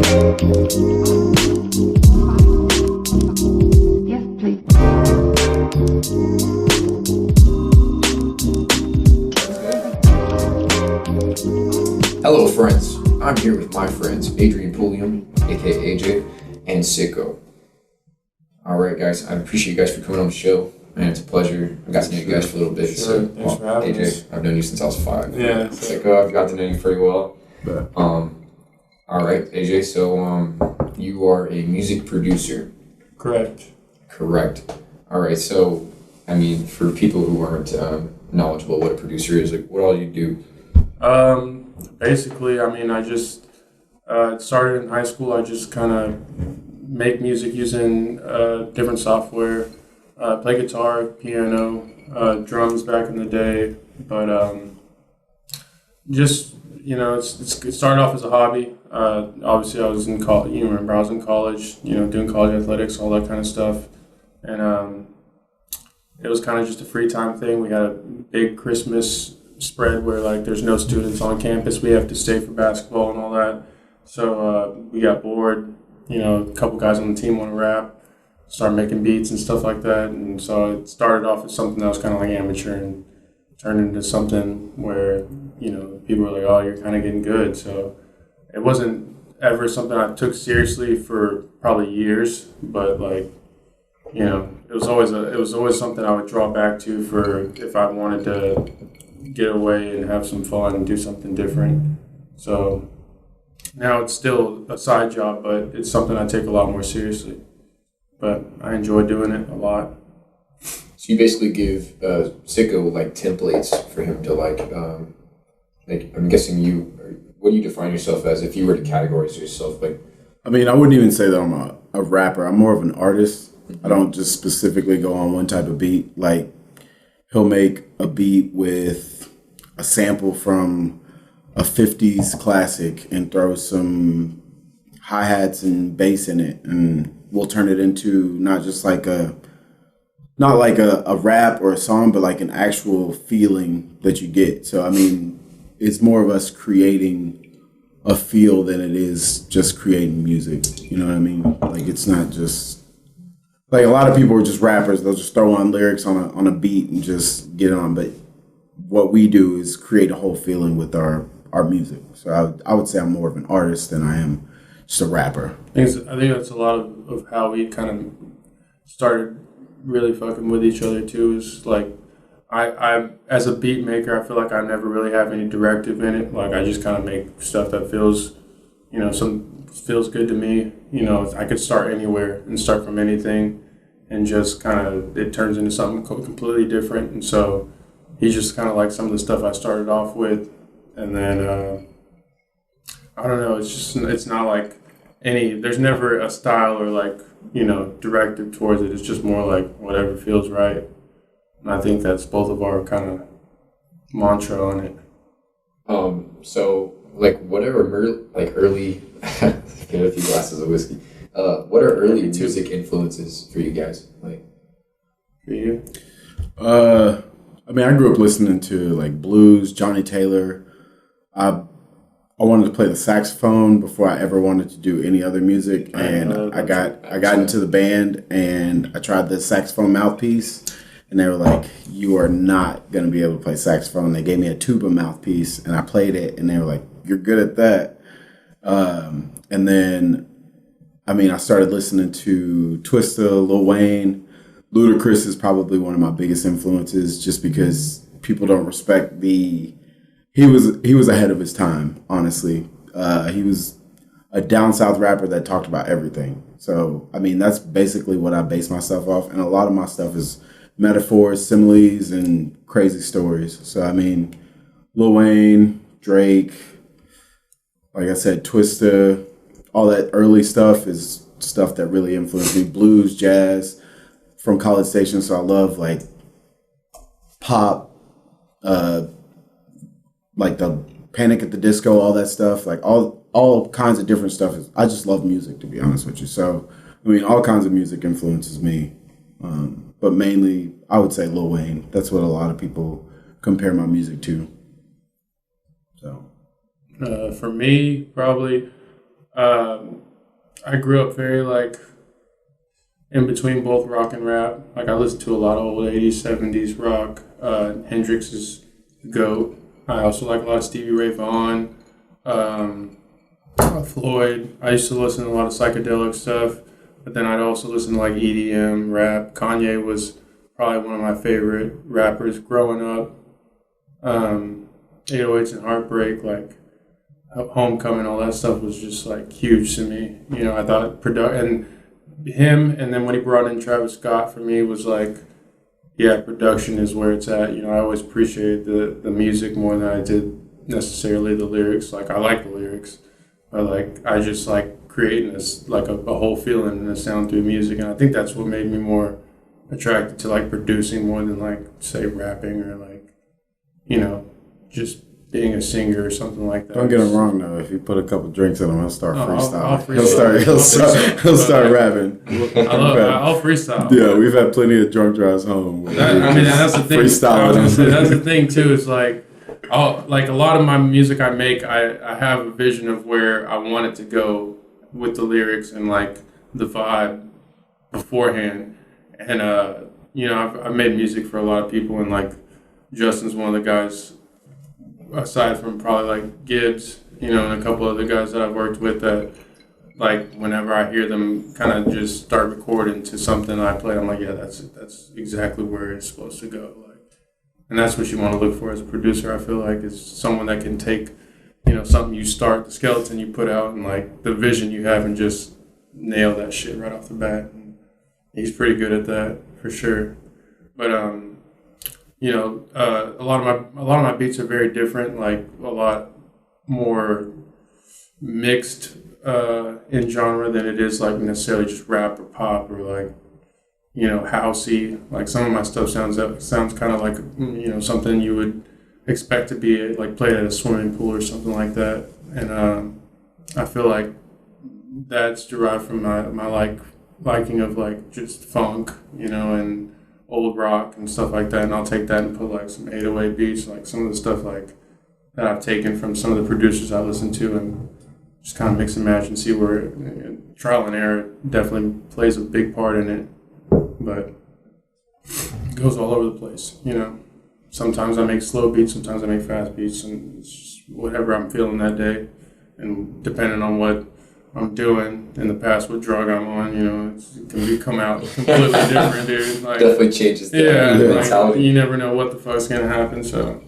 Yes, please. Hello, friends. I'm here with my friends, Pulliam, aka AJ, and Sicko. Alright, guys, I appreciate you guys for coming on the show. Man, it's a pleasure. I got to know you guys for a little bit. Sure. Thanks for having AJ, us. I've known you since I was 5. Yeah. Sicko, I've got to know you pretty well. Alright, AJ, so you are a music producer. Correct. Alright, so, I mean, for people who aren't knowledgeable what a producer is, like, what all you do? Basically, I mean, I just started in high school. I just kind of make music using different software. Play guitar, piano, drums back in the day. But just, you know, it started off as a hobby. Obviously, I was in college. You remember, I was in college, you know, doing college athletics, all that kind of stuff. And it was kind of just a free time thing. We had a big Christmas spread where, like, there's no students on campus. We have to stay for basketball and all that. So we got bored. You know, a couple guys on the team want to rap, start making beats and stuff like that. And so it started off as something that was kind of like amateur and turned into something where, you know, people were like, oh, you're kind of getting good. So it wasn't ever something I took seriously for probably years, but, like, you know, it was always something I would draw back to for if I wanted to get away and have some fun and do something different. So now it's still a side job, but it's something I take a lot more seriously. But I enjoy doing it a lot. So you basically give Sicko like templates for him to like I'm guessing what do you define yourself as if you were to categorize yourself? Like, I mean, I wouldn't even say that I'm a rapper. I'm more of an artist. I don't just specifically go on one type of beat. Like, he'll make a beat with a sample from a 50s classic and throw some hi-hats and bass in it, and we'll turn it into not like a rap or a song, but like an actual feeling that you get. So, I mean, it's more of us creating a feel than it is just creating music. You know what I mean? Like, it's not just like a lot of people are just rappers. They'll just throw on lyrics on a beat and just get on. But what we do is create a whole feeling with our music. So I would say I'm more of an artist than I am just a rapper. I think that's a lot of how we kind of started really fucking with each other too. Is like I as a beat maker, I feel like I never really have any directive in it. Like, I just kind of make stuff that feels, you know, feels good to me. You know, I could start anywhere and start from anything, and just kind of it turns into something completely different. And so he just kind of like some of the stuff I started off with, and then I don't know. It's not like there's never a style or, like, you know, directive towards it. It's just more like whatever feels right. And I think that's both of our kind of mantra on it. So, like, what are early get a few glasses of whiskey. What are early music influences for you guys? Like, for you? I mean, I grew up listening to like blues, Johnny Taylor. I wanted to play the saxophone before I ever wanted to do any other music, and I got into the band and I tried the saxophone mouthpiece, and they were like, "You are not going to be able to play saxophone." They gave me a tuba mouthpiece, and I played it, and they were like, "You're good at that." And then, I mean, I started listening to Twista, Lil Wayne. Ludacris is probably one of my biggest influences, just because people don't respect he was ahead of his time, honestly. He was a down south rapper that talked about everything. So, I mean, that's basically what I base myself off. And a lot of my stuff is metaphors, similes, and crazy stories. So, I mean, Lil Wayne, Drake, like I said, Twista, all that early stuff is stuff that really influenced me. Blues, jazz, from College Station. So I love like pop, like the Panic at the Disco, all that stuff, like all kinds of different stuff. I just love music, to be honest with you. So, I mean, all kinds of music influences me. But mainly, I would say Lil Wayne. That's what a lot of people compare my music to. So, for me, probably I grew up very like in between both rock and rap. Like I listened to a lot of old 80s, 70s rock. Hendrix is the GOAT. I also like a lot of Stevie Ray Vaughan, Floyd. I used to listen to a lot of psychedelic stuff, but then I'd also listen to like EDM, rap. Kanye was probably one of my favorite rappers growing up. 808s and Heartbreak, like Homecoming, all that stuff was just like huge to me. You know, I thought and him, and then when he brought in Travis Scott for me was like, yeah, production is where it's at. You know, I always appreciated the music more than I did necessarily the lyrics. Like I like the lyrics, but like I just like creating this like a whole feeling and a sound through music, and I think that's what made me more attracted to like producing more than like say rapping or like, you know, just being a singer or something like that. Don't get him wrong though. If you put a couple drinks in him, he'll start freestyling. I'll freestyle. He'll start rapping. I'll freestyle. Yeah, we've had plenty of drunk drives home. That's the thing. Freestyling. That's the thing too. Is like, like a lot of my music I make, I have a vision of where I want it to go with the lyrics and like the vibe beforehand. And you know, I've made music for a lot of people, and like Justin's one of the guys, aside from probably like Gibbs, you know, and a couple other guys that I've worked with that, like, whenever I hear them kind of just start recording to something I play, I'm like, yeah, that's exactly where it's supposed to go. Like, and that's what you want to look for as a producer, I feel like, is someone that can take, you know, something you start, the skeleton you put out, and like the vision you have, and just nail that shit right off the bat. And he's pretty good at that, for sure. But you know, a lot of my beats are very different, like a lot more mixed in genre than it is like necessarily just rap or pop or like, you know, housey. Like some of my stuff sounds kind of like, you know, something you would expect to be like played at a swimming pool or something like that. And I feel like that's derived from my liking of like just funk, you know, and old rock and stuff like that. And I'll take that and put like some 808 beats, like some of the stuff like that I've taken from some of the producers I listen to, and just kind of mix and match and see where trial and error definitely plays a big part in it, but it goes all over the place, you know. Sometimes I make slow beats, sometimes I make fast beats, and it's just whatever I'm feeling that day, and depending on what I'm doing in the past, what drug I'm on, you know, it can come out completely different, dude. Like, definitely changes the mentality. Like, you never know what the fuck's gonna happen. So,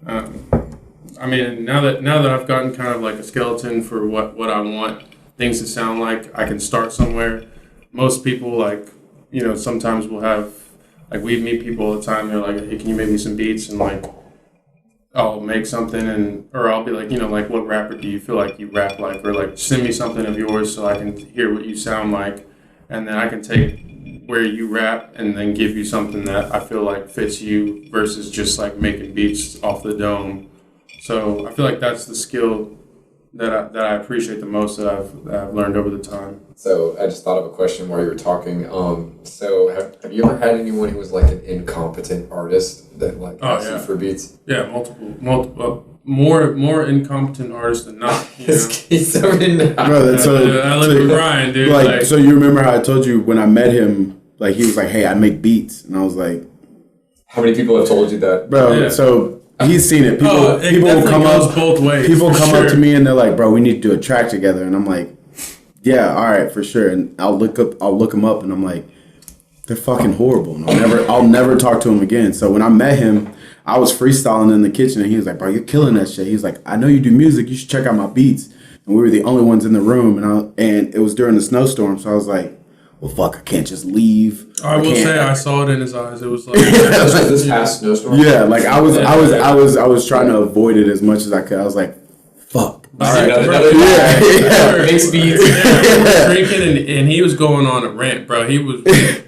I mean, now that I've gotten kind of like a skeleton for what I want things to sound like, I can start somewhere. Most people, like, you know, sometimes we'll have, like, we meet people all the time. They're like, hey, can you make me some beats? And like, I'll make something, or I'll be like, you know, like, what rapper do you feel like you rap like? Or like, send me something of yours so I can hear what you sound like. And then I can take where you rap and then give you something that I feel like fits you versus just like making beats off the dome. So I feel like that's the skill that I appreciate the most that I've learned over the time. So I just thought of a question while you were talking. So have you ever had anyone who was like an incompetent artist that like asked you for beats? Yeah, multiple. More incompetent artists than not. You know? He's so in. Bro, I live with Brian, dude. Like, so you remember how I told you when I met him, like, he was like, hey, I make beats. And I was like, how many people have told you that? Bro, yeah. So he's seen it. People will come up both ways. People come up to me and they're like, bro, we need to do a track together. And I'm like, yeah, all right, for sure. And I'll look them up, and I'm like, they're fucking horrible. And I'll never talk to him again. So when I met him, I was freestyling in the kitchen, and he was like, bro, you're killing that shit. He was like, I know you do music. You should check out my beats. And we were the only ones in the room, and it was during the snowstorm. So I was like, well, fuck, I can't just leave. I will say I saw it in his eyes. It was like this past snowstorm. Yeah, like I was trying to avoid it as much as I could. I was like, fuck. All right, makes beats. We were drinking, and he was going on a rant, bro. He was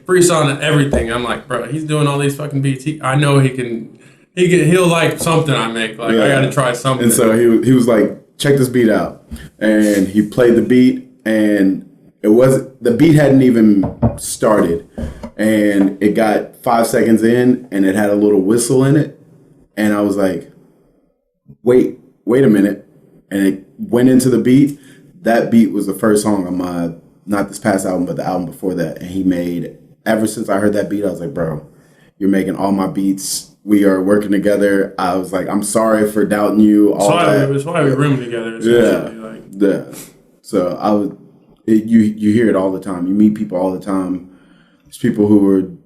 freestyling everything. I'm like, bro, he's doing all these fucking beats. I know he'll like something I make. Like, I got to try something. And so he was like, check this beat out, and he played the beat, and the beat hadn't even started, and it got 5 seconds in, and it had a little whistle in it, and I was like, wait a minute, and it went into the beat. that beat was the first song on my, not this past album, but the album before that. And he made, ever since I heard that beat, I was like, bro, you're making all my beats. We are working together. I was like, I'm sorry for doubting you. That's why we room together. Yeah. So you hear it all the time. You meet people all the time. There's people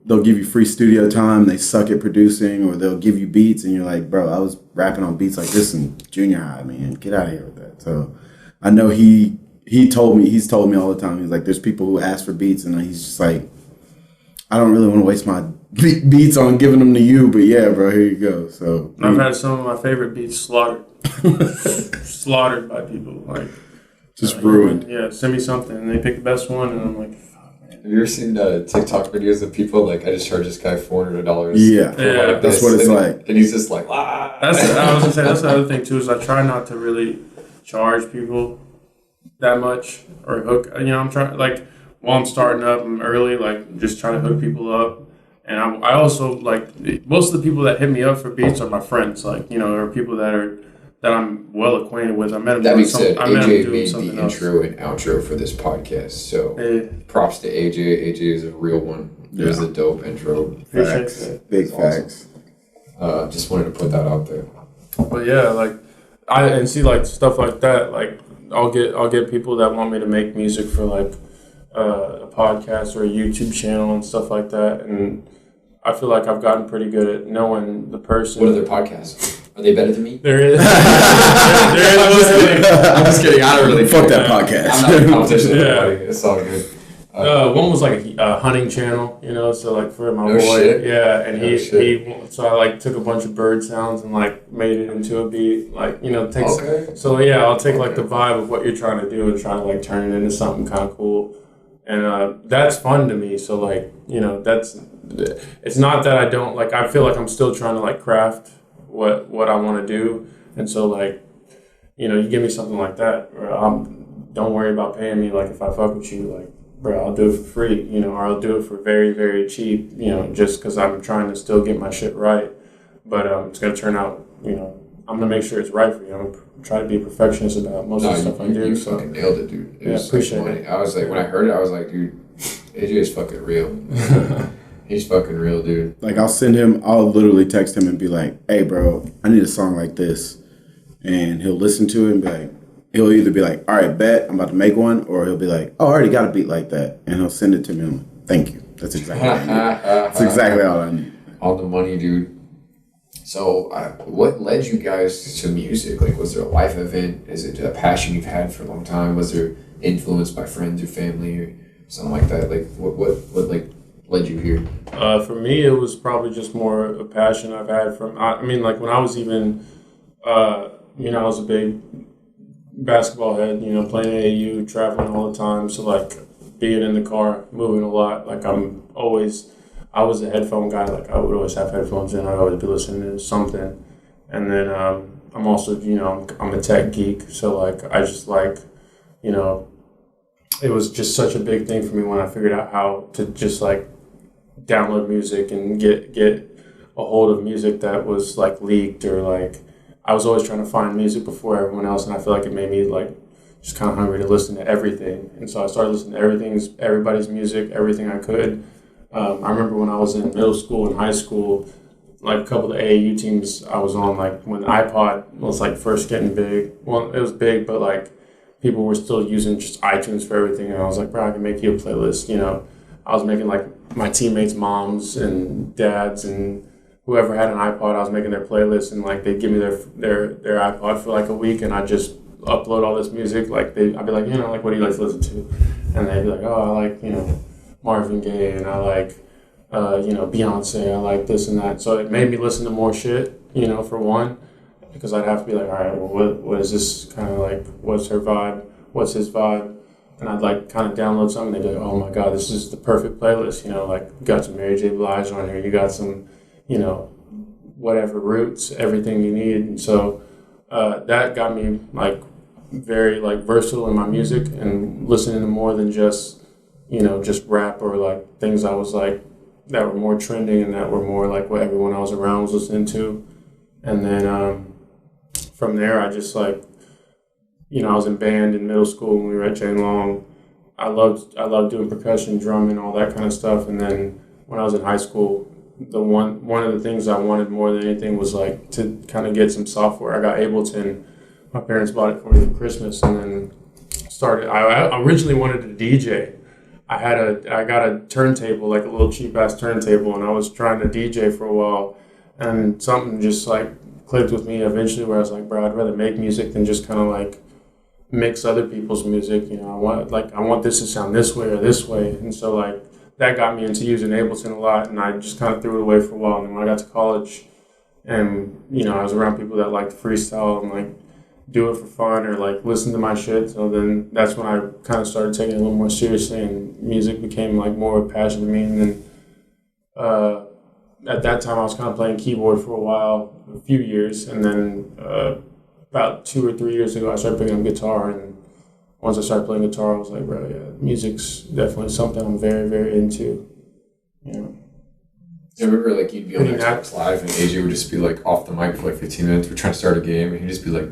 they'll give you free studio time. They suck at producing, or they'll give you beats, and you're like, bro, I was rapping on beats like this in junior high, man. Get out of here with that. So I know he's told me all the time. He's like, there's people who ask for beats, and he's just like, I don't really want to waste my beats on giving them to you, but yeah, bro, here you go. So I've had some of my favorite beats slaughtered, slaughtered by people, like just ruined. Yeah, send me something, and they pick the best one, and I'm like, have you ever seen TikTok videos of people like, I just charged this guy $400? Yeah, that's what it's like. And he's just like, I was gonna say that's the other thing too, is I try not to really charge people that much or hook. I'm trying, like, while I'm starting up, I'm early, like just trying to hook people up. And I also, like, most of the people that hit me up for beats are my friends, like, or people that I'm well acquainted with. I met them. That being said, AJ made the intro and outro for this podcast, so props to AJ. AJ is a real one. It was a dope intro. Facts. Big facts. Awesome. Just wanted to put that out there. But yeah, like I see like stuff like that. Like I'll get people that want me to make music for like a podcast or a YouTube channel and stuff like that, and I feel like I've gotten pretty good at knowing the person. What are their podcasts? Are they better than me? There is. I'm just kidding. I don't really fuck that podcast. I'm not in competition with anybody. It's all good. One was like a hunting channel, so like for my boy, shit. yeah, and he so I like took a bunch of bird sounds and like made it into a beat, like takes. Okay. So yeah, I'll take like the vibe of what you're trying to do and try to like turn it into something kind of cool, and that's fun to me. So like that's, it's not that I don't like. I feel like I'm still trying to like craft what I want to do, and so like you give me something like that, or don't worry about paying me. Like if I fuck with you, like, bro, I'll do it for free, or I'll do it for very, very cheap, just because I'm trying to still get my shit right. But it's going to turn out, I'm going to make sure it's right for you. I'm going to try to be perfectionist about most of the stuff I do. You fucking nailed it, dude. It was appreciate it. I was like, when I heard it, I was like, dude, AJ is fucking real. He's fucking real, dude. Like, I'll literally text him and be like, hey, bro, I need a song like this. And he'll listen to it and be like, he'll either be like, all right, bet, I'm about to make one, or he'll be like, oh, I already got a beat like that. And he'll send it to me. I'm like, thank you. That's exactly all I need. That's exactly all I need. All the money, dude. So what led you guys to music? Like, was there a life event? Is it a passion you've had for a long time? Was there influence by friends or family or something like that? Like, what like led you here? For me, it was probably just more a passion I've had from, like when I was even, I was a big basketball head, playing AAU, traveling all the time. So like being in the car, moving a lot, like I was a headphone guy. Like I would always have headphones in. I'd always be listening to something. And then I'm also, I'm a tech geek. So like I just like, it was just such a big thing for me when I figured out how to just like download music and get a hold of music that was like leaked, or like I was always trying to find music before everyone else, and I feel like it made me like just kind of hungry to listen to everything. And so I started listening to everybody's music, everything I could. I remember when I was in middle school and high school, like a couple of AAU teams I was on, like when the iPod was like first getting big. Well, it was big, but like people were still using just iTunes for everything. And I was like, bro, I can make you a playlist. I was making like my teammates' moms and dads and whoever had an iPod, I was making their playlist, and like they'd give me their iPod for like a week, and I'd just upload all this music. Like I'd be like, like, what do you like to listen to? And they'd be like, oh, I like, Marvin Gaye, and I like, Beyonce, I like this and that. So it made me listen to more shit, for one, because I'd have to be like, all right, well, what is this kind of like, what's her vibe? What's his vibe? And I'd like kind of download something, and they'd be like, oh my God, this is the perfect playlist. Like you got some Mary J. Blige on here, you got some, whatever roots, everything you need. And so that got me like very like versatile in my music and listening to more than just, just rap or like things I was like that were more trending and that were more like what everyone else around was listening to. And then from there, I just like, I was in band in middle school when we were at Jane Long. I loved doing percussion, drumming, all that kind of stuff. And then when I was in high school, one of the things I wanted more than anything was like to kind of get some software. I got Ableton. My parents bought it for me for Christmas, and then started. I originally wanted to DJ. I got a turntable, like a little cheap ass turntable, and I was trying to DJ for a while, and something just like clicked with me eventually where I was like, bro, I'd rather make music than just kind of like mix other people's music. I want this to sound this way or this way, and so like that got me into using Ableton a lot, and I just kind of threw it away for a while. And then when I got to college, and I was around people that liked freestyle and like do it for fun or like listen to my shit. So then that's when I kind of started taking it a little more seriously, and music became like more of a passion to me. And then at that time I was kind of playing keyboard for a few years, and then about 2 or 3 years ago I started picking up guitar. And once I started playing guitar, I was like, bro, yeah, music's definitely something I'm very, very into. I remember like you'd be on Xbox Live and AJ would just be like off the mic for like 15 minutes. We're trying to start a game and he'd just be like,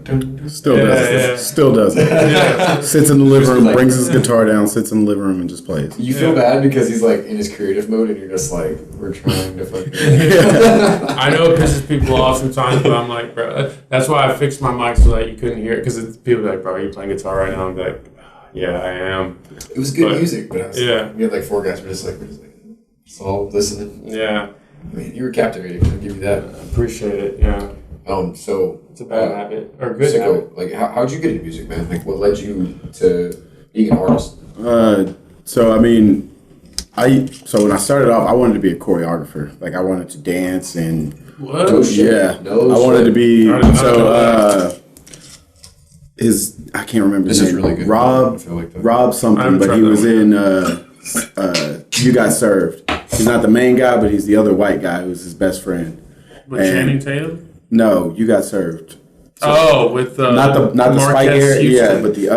Still does it. Yeah. Sits in the living room, brings his guitar down, sits in the living room and just plays. You feel bad because he's like in his creative mode and you're just like, we're trying to fucking. I know it pisses people off sometimes, but I'm like, bro, that's why I fixed my mic so that you couldn't hear it, because people are like, bro, are you playing guitar right now? I'm like, yeah, I am. It was good music, but we had like 4 guys, we're just like all listening. Yeah. I mean, you were captivating. I'll give you that. I appreciate it. Yeah. So it's a bad habit or a good habit. Like, how'd you get into music, man? Like, what led you to being an artist? So when I started off, I wanted to be a choreographer. Like, I wanted to dance and what? I wanted to be I can't remember his name. Is really good. Rob something, but he was in You Got Served. He's not the main guy, but he's the other white guy who's his best friend. With Channing Tatum? No, You Got Served. With not the spike hair, but the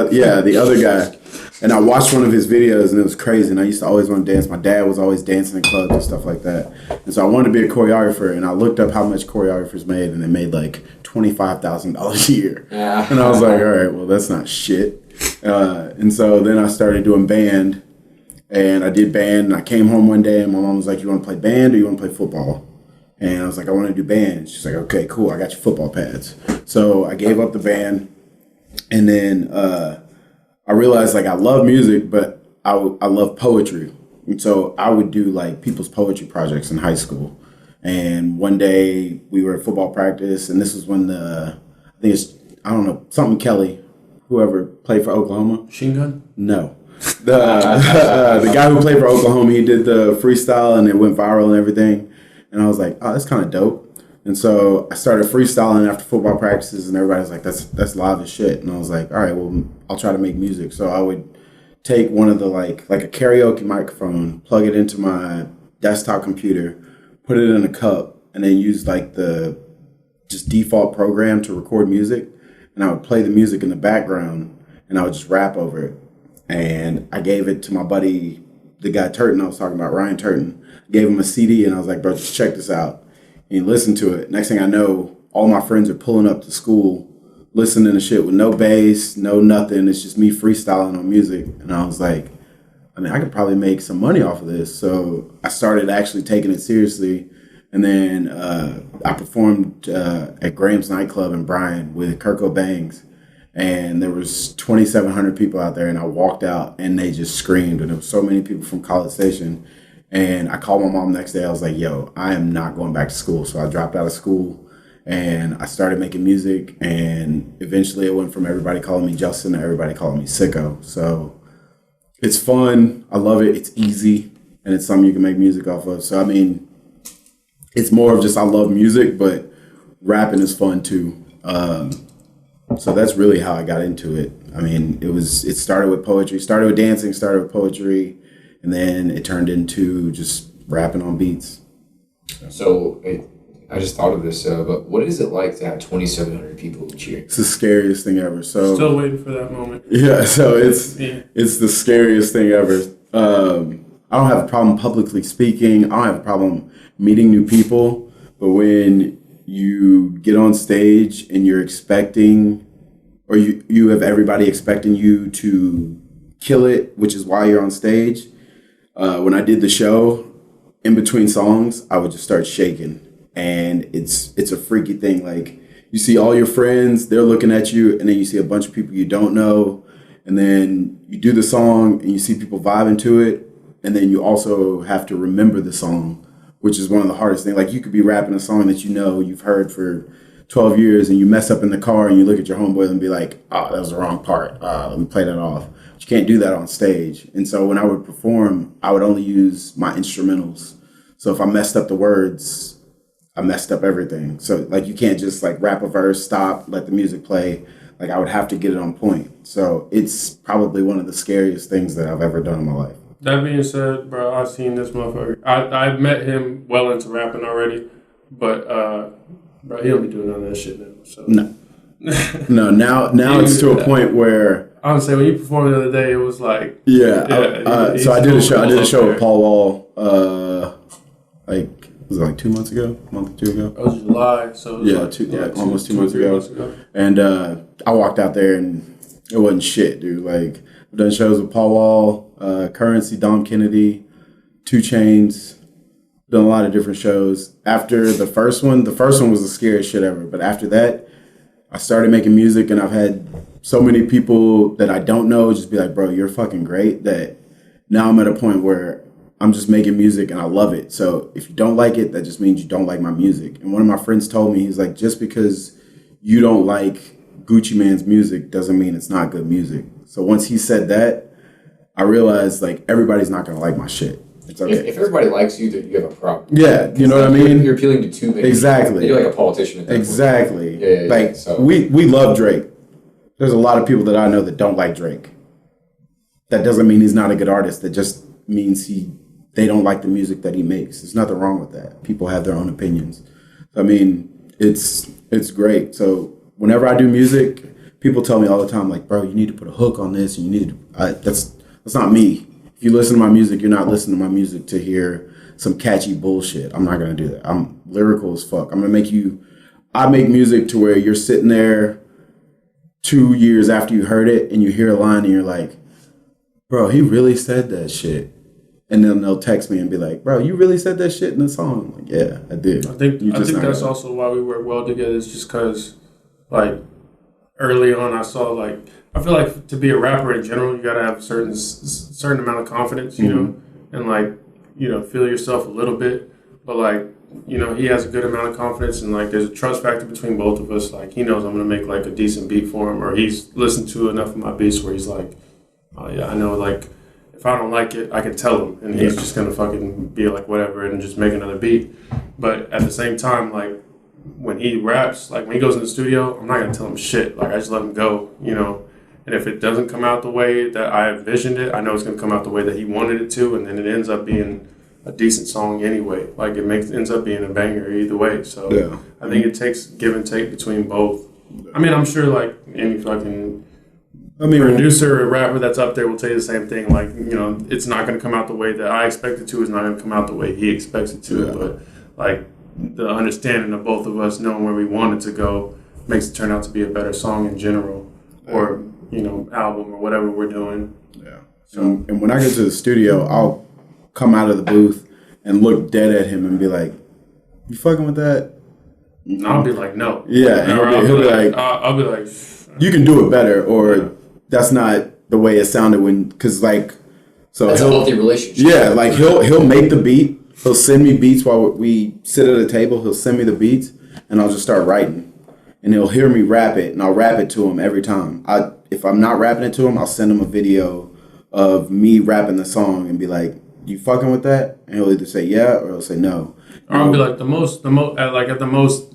other guy. And I watched one of his videos and it was crazy. And I used to always want to dance. My dad was always dancing in clubs and stuff like that. And so I wanted to be a choreographer. And I looked up how much choreographers made, and they made like $25,000 a year. Yeah. And I was like, all right, well that's not shit. And so then I started doing band. And I did band, and I came home one day, and my mom was like, you want to play band or you want to play football? And I was like, I want to do band. She's like, okay, cool, I got your football pads. So I gave up the band, and then I realized, like, I love music, but I love poetry. And so I would do, like, people's poetry projects in high school. And one day, we were at football practice, and this was when something Kelly, whoever played for Oklahoma. Machine Gun? No. The guy who played for Oklahoma, he did the freestyle and it went viral and everything. And I was like, oh, that's kind of dope. And so I started freestyling after football practices, and everybody was like, that's live as shit. And I was like, all right, well, I'll try to make music. So I would take one of the like a karaoke microphone, plug it into my desktop computer, put it in a cup, and then use like the just default program to record music. And I would play the music in the background, and I would just rap over it. And I gave it to my buddy, the guy Turton I was talking about, Ryan Turton. I gave him a CD, and I was like, bro, just check this out. And he listened to it. Next thing I know, all my friends are pulling up to school, listening to shit with no bass, no nothing. It's just me freestyling on music. And I was like, I could probably make some money off of this. So I started actually taking it seriously. And then I performed at Graham's nightclub in Bryan with Kurt Cobain's. And there was 2,700 people out there, and I walked out, and they just screamed, and there was so many people from College Station. And I called my mom the next day. I was like, yo, I am not going back to school. So I dropped out of school, and I started making music, and eventually it went from everybody calling me Justin to everybody calling me Sicko. So it's fun. I love it. It's easy, and it's something you can make music off of. So, it's more of just I love music, but rapping is fun, too. So that's really how I got into it. It started with poetry, started with dancing, started with poetry, and then it turned into just rapping on beats. So I just thought of this, but what is it like to have 2,700 people cheering? It's the scariest thing ever. So still waiting for that moment. Yeah, so it's the scariest thing ever. I don't have a problem publicly speaking. I don't have a problem meeting new people, but when you get on stage and you're expecting or you have everybody expecting you to kill it, which is why you're on stage. When I did the show, in between songs, I would just start shaking, and it's a freaky thing. Like, you see all your friends, they're looking at you, and then you see a bunch of people you don't know, and then you do the song, and you see people vibing to it, and then you also have to remember the song, which is one of the hardest things. Like, you could be rapping a song that you know you've heard for 12 years, and you mess up in the car, and you look at your homeboy and be like, oh, that was the wrong part. Let me play that off. But you can't do that on stage. And so when I would perform, I would only use my instrumentals. So if I messed up the words, I messed up everything. So, like, you can't just, like, rap a verse, stop, let the music play. Like, I would have to get it on point. So it's probably one of the scariest things that I've ever done in my life. That being said, bro, I've seen this motherfucker. I've met him well into rapping already, but bro, he don't be doing none of that shit now. So. No, now it's to a point where I would say when you performed the other day, it was like so I did a show. I did a show with Paul Wall. Was it like 2 months ago? A month or two ago? It was July, so it was almost 2 months ago. And I walked out there and it wasn't shit, dude. Like, I've done shows with Paul Wall, Currency, Dom Kennedy, 2 Chainz. Done a lot of different shows. After the first one was the scariest shit ever. But after that, I started making music, and I've had so many people that I don't know just be like, bro, you're fucking great, that now I'm at a point where I'm just making music and I love it. So if you don't like it, that just means you don't like my music. And one of my friends told me, he's like, just because you don't like Gucci Mane's music doesn't mean it's not good music. So once he said that, I realized, like, everybody's not going to like my shit. It's okay. If everybody likes you, then you have a problem. Yeah, you know what I mean? You're appealing to too many. Exactly. You're like a politician at that exactly. point. Like, so. we love Drake. There's a lot of people that I know that don't like Drake. That doesn't mean he's not a good artist. That just means they don't like the music that he makes. There's nothing wrong with that. People have their own opinions. I mean, it's great. So whenever I do music, people tell me all the time, like, bro, you need to put a hook on this, and you need to. That's not me. If you listen to my music, you're not listening to my music to hear some catchy bullshit. I'm not gonna do that. I'm lyrical as fuck. I'm gonna make you. I make music to where you're sitting there 2 years after you heard it, and you hear a line, and you're like, bro, he really said that shit. And then they'll text me and be like, bro, you really said that shit in the song? I'm like, yeah, I did. I think that's also why we work well together. It's just because, like, early on I saw, like, I feel like to be a rapper in general, you got to have a certain amount of confidence, you know, and, like, you know, feel yourself a little bit. But, like, you know, he has a good amount of confidence, and, like, there's a trust factor between both of us. Like, he knows I'm going to make, like, a decent beat for him, or he's listened to enough of my beats where he's like, oh, yeah, I know, like, if I don't like it, I can tell him, and he's just going to fucking be like, whatever, and just make another beat. But at the same time, like, when he raps, like, when he goes in the studio, I'm not going to tell him shit. Like, I just let him go, you know. And if it doesn't come out the way that I envisioned it, I know it's going to come out the way that he wanted it to, and then it ends up being a decent song anyway. Like, ends up being a banger either way. So yeah. I think it takes give and take between both. I mean, I'm sure, like, any fucking producer or rapper that's up there will tell you the same thing. Like, you know, it's not going to come out the way that I expect it to. It's not going to come out the way he expects it to. Yeah. But, like, the understanding of both of us knowing where we want it to go makes it turn out to be a better song in general. Or, you know, album or whatever we're doing. Yeah. So, and when I get to the studio, I'll come out of the booth and look dead at him and be like, you fucking with that? Mm-hmm. I'll be like, no. Yeah. And he'll be like, I'll be like, you can do it better, or that's not the way it sounded because, like, so that's a healthy relationship. Yeah, like, he'll make the beat. He'll send me beats while we sit at a table. He'll send me the beats, and I'll just start writing. And he'll hear me rap it, and I'll rap it to him every time. If I'm not rapping it to him, I'll send him a video of me rapping the song and be like, you fucking with that? And he'll either say yeah, or he'll say no. Or I'll be like, at the most,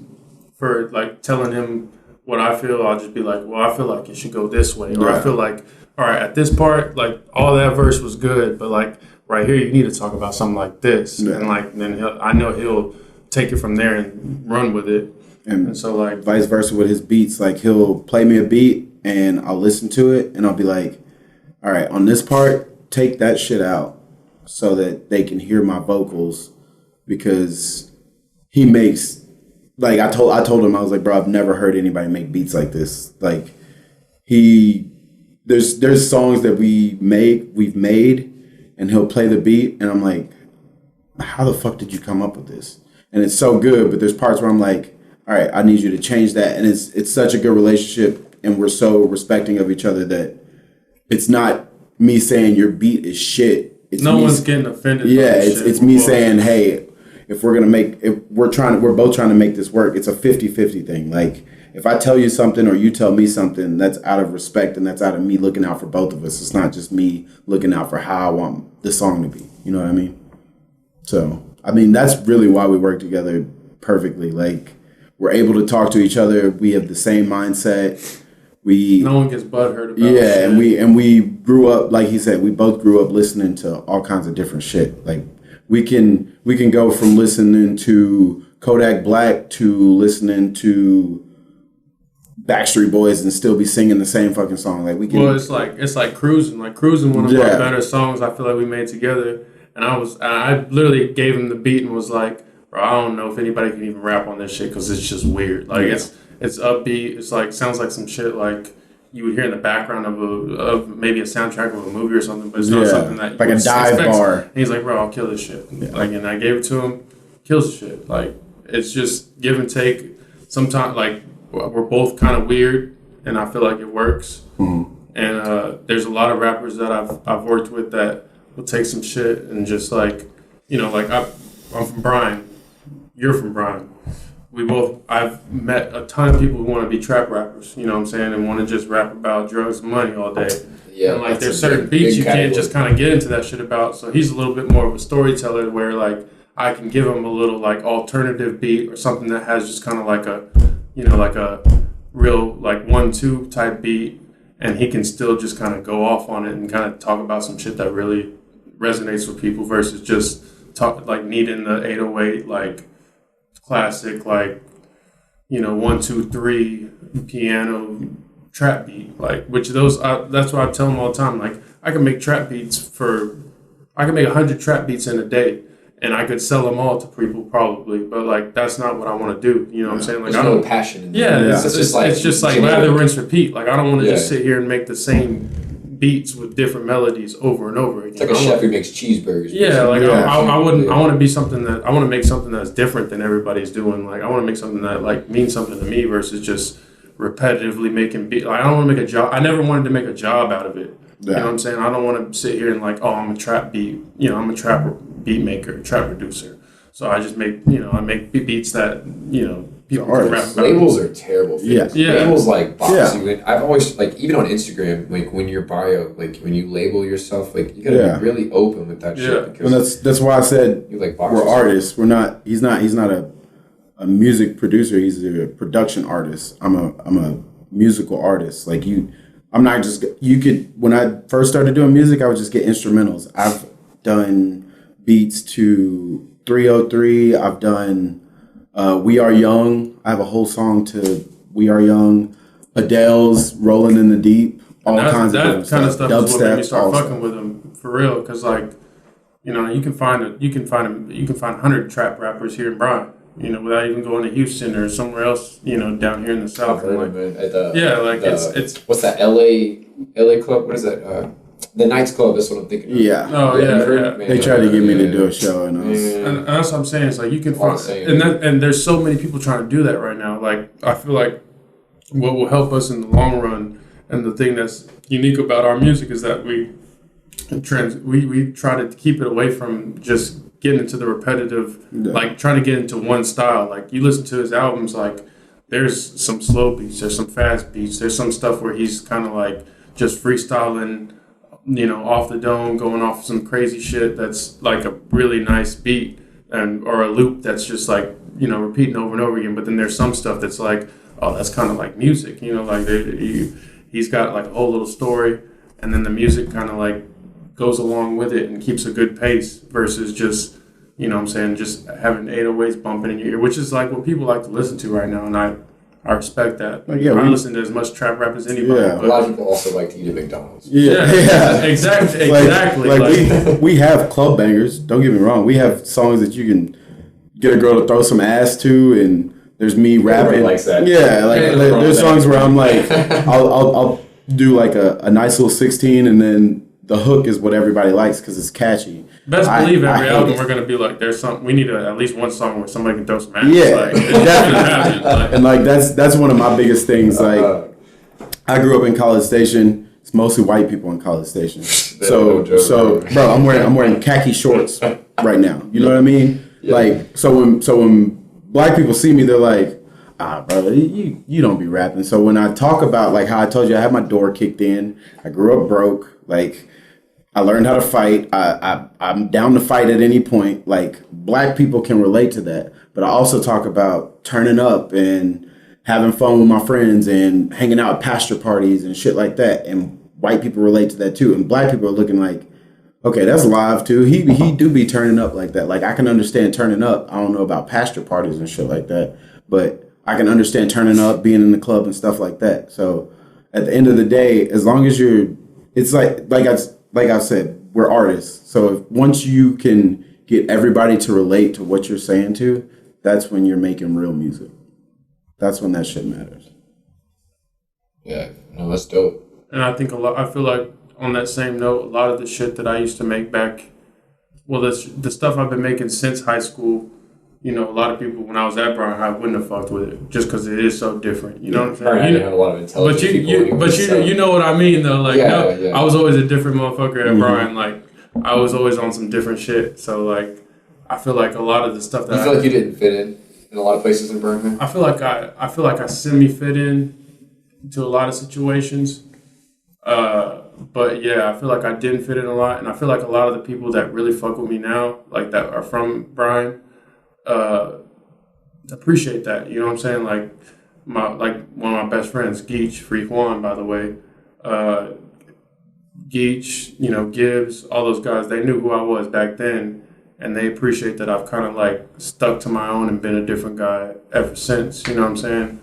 for, like, telling him what I feel, I'll just be like, well, I feel like it should go this way. Or I feel like, all right, at this part, like, all that verse was good, but, like, right here, you need to talk about something like this. Yeah. And, like, then I know he'll take it from there and run with it. And so, like, vice versa with his beats. Like, he'll play me a beat, and I'll listen to it, and I'll be like, all right, on this part, take that shit out so that they can hear my vocals, because he makes, like, I told him, I was like, bro, I've never heard anybody make beats like this. Like, there's songs that we've made, and he'll play the beat, and I'm like, how the fuck did you come up with this? And it's so good, but there's parts where I'm like, all right, I need you to change that. And it's such a good relationship, and we're so respecting of each other that it's not me saying your beat is shit. It's no one's getting offended. Yeah, it's me saying, hey, if we're both trying to make this work, it's a 50-50 thing. Like, if I tell you something or you tell me something, that's out of respect and that's out of me looking out for both of us. It's not just me looking out for how I want the song to be. You know what I mean? So, I mean, that's really why we work together perfectly. Like, we're able to talk to each other. We have the same mindset. No one gets butthurt about shit. and we grew up, like he said, we both grew up listening to all kinds of different shit. Like, we can go from listening to Kodak Black to listening to Backstreet Boys and still be singing the same fucking song. Like, we can. Well, it's like Cruising. Like, Cruising, one of our better songs I feel like we made together. And I literally gave him the beat and was like, bro, I don't know if anybody can even rap on this shit because it's just weird. Like, it's upbeat. It's like, sounds like some shit like you would hear in the background of maybe a soundtrack of a movie or something, but it's not something that like a dive bar. And he's like, bro, I'll kill this shit. Yeah. Like, and I gave it to him, kills the shit. Like, it's just give and take. Sometimes, like, we're both kind of weird, and I feel like it works. Mm-hmm. And there's a lot of rappers that I've worked with that will take some shit and just like, you know, like I'm from Bryan, you're from Bryan. I've met a ton of people who want to be trap rappers, you know what I'm saying, and want to just rap about drugs and money all day. Yeah, and like there's certain beats you can't just kind of get into that shit about. So he's a little bit more of a storyteller where like I can give him a little like alternative beat or something that has just kind of like a, you know, like a real like 1-2 type beat, and he can still just kind of go off on it and kind of talk about some shit that really resonates with people versus just talk like needing the 808 like classic like, you know, 1-2-3 piano trap beat, like, which those that's what I tell them all the time. Like, I can make trap beats I can make 100 trap beats in a day, and I could sell them all to people probably, but like that's not what I want to do. You know what I'm saying? Like, there's no passion in that. It's just like lather, rinse, repeat. Like, I don't want to just sit here and make the same beats with different melodies over and over again. It's like a chef who makes cheeseburgers. Yeah, like I wouldn't. I want to be something that I want to make something that's different than everybody's doing. Like, I want to make something that like means something to me versus just repetitively making beat. Like, I don't want to make a job. I never wanted to make a job out of it. Yeah. You know what I'm saying? I don't want to sit here and like, oh, I'm a trap beat. You know, I'm a trap beat maker, trap producer. So I just make, you know, I make beats that, you know, people can rap about. Labels are terrible things. Yeah. Labels like box you in. I've always, like, even on Instagram, like when your bio, like when you label yourself, like you gotta be really open with that shit. Because well, that's why I said like we're artists. We're not. He's not a music producer. He's a production artist. I'm a musical artist. Like I'm not just. You could. When I first started doing music, I would just get instrumentals. I've done beats to 303. I've done We Are Young. I have a whole song to We Are Young. Adele's Rolling in the Deep. All kinds of that kind of stuff is what made me start fucking with them for real. Because like, you know, you can find 100 trap rappers here in Bryan. You know, without even going to Houston or somewhere else. You know, down here in the South. I've heard of it. It's what's that LA club? What is that? The Knights Club, that's what I'm thinking of. Yeah. Oh, yeah. They tried to get me to do a show. And that's what I'm saying. It's like you can find... And there's so many people trying to do that right now. Like, I feel like what will help us in the long run, and the thing that's unique about our music is that we try to keep it away from just getting into the repetitive, like trying to get into one style. Like, you listen to his albums, like, there's some slow beats, there's some fast beats, there's some stuff where he's kind of like just freestyling, you know, off the dome, going off some crazy shit that's like a really nice beat, or a loop that's just like, you know, repeating over and over again. But then there's some stuff that's like, oh, that's kind of like music, you know, like he's got like a whole little story, and then the music kind of like goes along with it and keeps a good pace versus just, you know what I'm saying, just having 808s bumping in your ear, which is like what people like to listen to right now, and I respect that. I listen to as much trap rap as anybody. Yeah. But a lot of people also like to eat at McDonald's. Yeah. Exactly. Like we have club bangers. Don't get me wrong. We have songs that you can get a girl to throw some ass to, and there's me rapping. Everybody likes that. Yeah, like there's songs where I'm like, I'll do like a nice little 16, and then the hook is what everybody likes because it's catchy. Best believe every album we're gonna be like, there's some. We need at least one song where somebody can throw some ass. Yeah, like, definitely. And like that's one of my biggest things. Like I grew up in College Station. It's mostly white people in College Station. So bro, I'm wearing khaki shorts right now. You know what I mean? Yeah. Like so when black people see me, they're like, brother, you don't be rapping. So when I talk about like how I told you I had my door kicked in, I grew up broke, like I learned how to fight. I'm down to fight at any point. Like black people can relate to that. But I also talk about turning up and having fun with my friends and hanging out at pastor parties and shit like that. And white people relate to that too. And black people are looking like, okay, that's live too. He do be turning up like that. Like I can understand turning up. I don't know about pastor parties and shit like that, but I can understand turning up, being in the club and stuff like that. So at the end of the day, as long as it's like I said, we're artists. So once you can get everybody to relate to what you're saying to, that's when you're making real music. That's when that shit matters. Yeah, no, that's dope. And I feel like on that same note, a lot of the shit that I used to make back, the stuff I've been making since high school, you know, a lot of people when I was at Bryan High wouldn't have fucked with it just because it is so different. You know what I'm saying? Bryan had a lot of intelligent people. You know what I mean though. Like, yeah. I was always a different motherfucker at Bryan. Like, I was always on some different shit. So like, I feel like a lot of the stuff that you feel like you didn't fit in a lot of places in Bryan High. I feel like I semi fit in to a lot of situations. But yeah, I feel like I didn't fit in a lot, and I feel like a lot of the people that really fuck with me now, like that are from Bryan, appreciate that. You know what I'm saying? Like one of my best friends, Geach, Freak Juan, by the way. Geach, you know, Gibbs, all those guys, they knew who I was back then, and they appreciate that I've kind of like stuck to my own and been a different guy ever since. You know what I'm saying?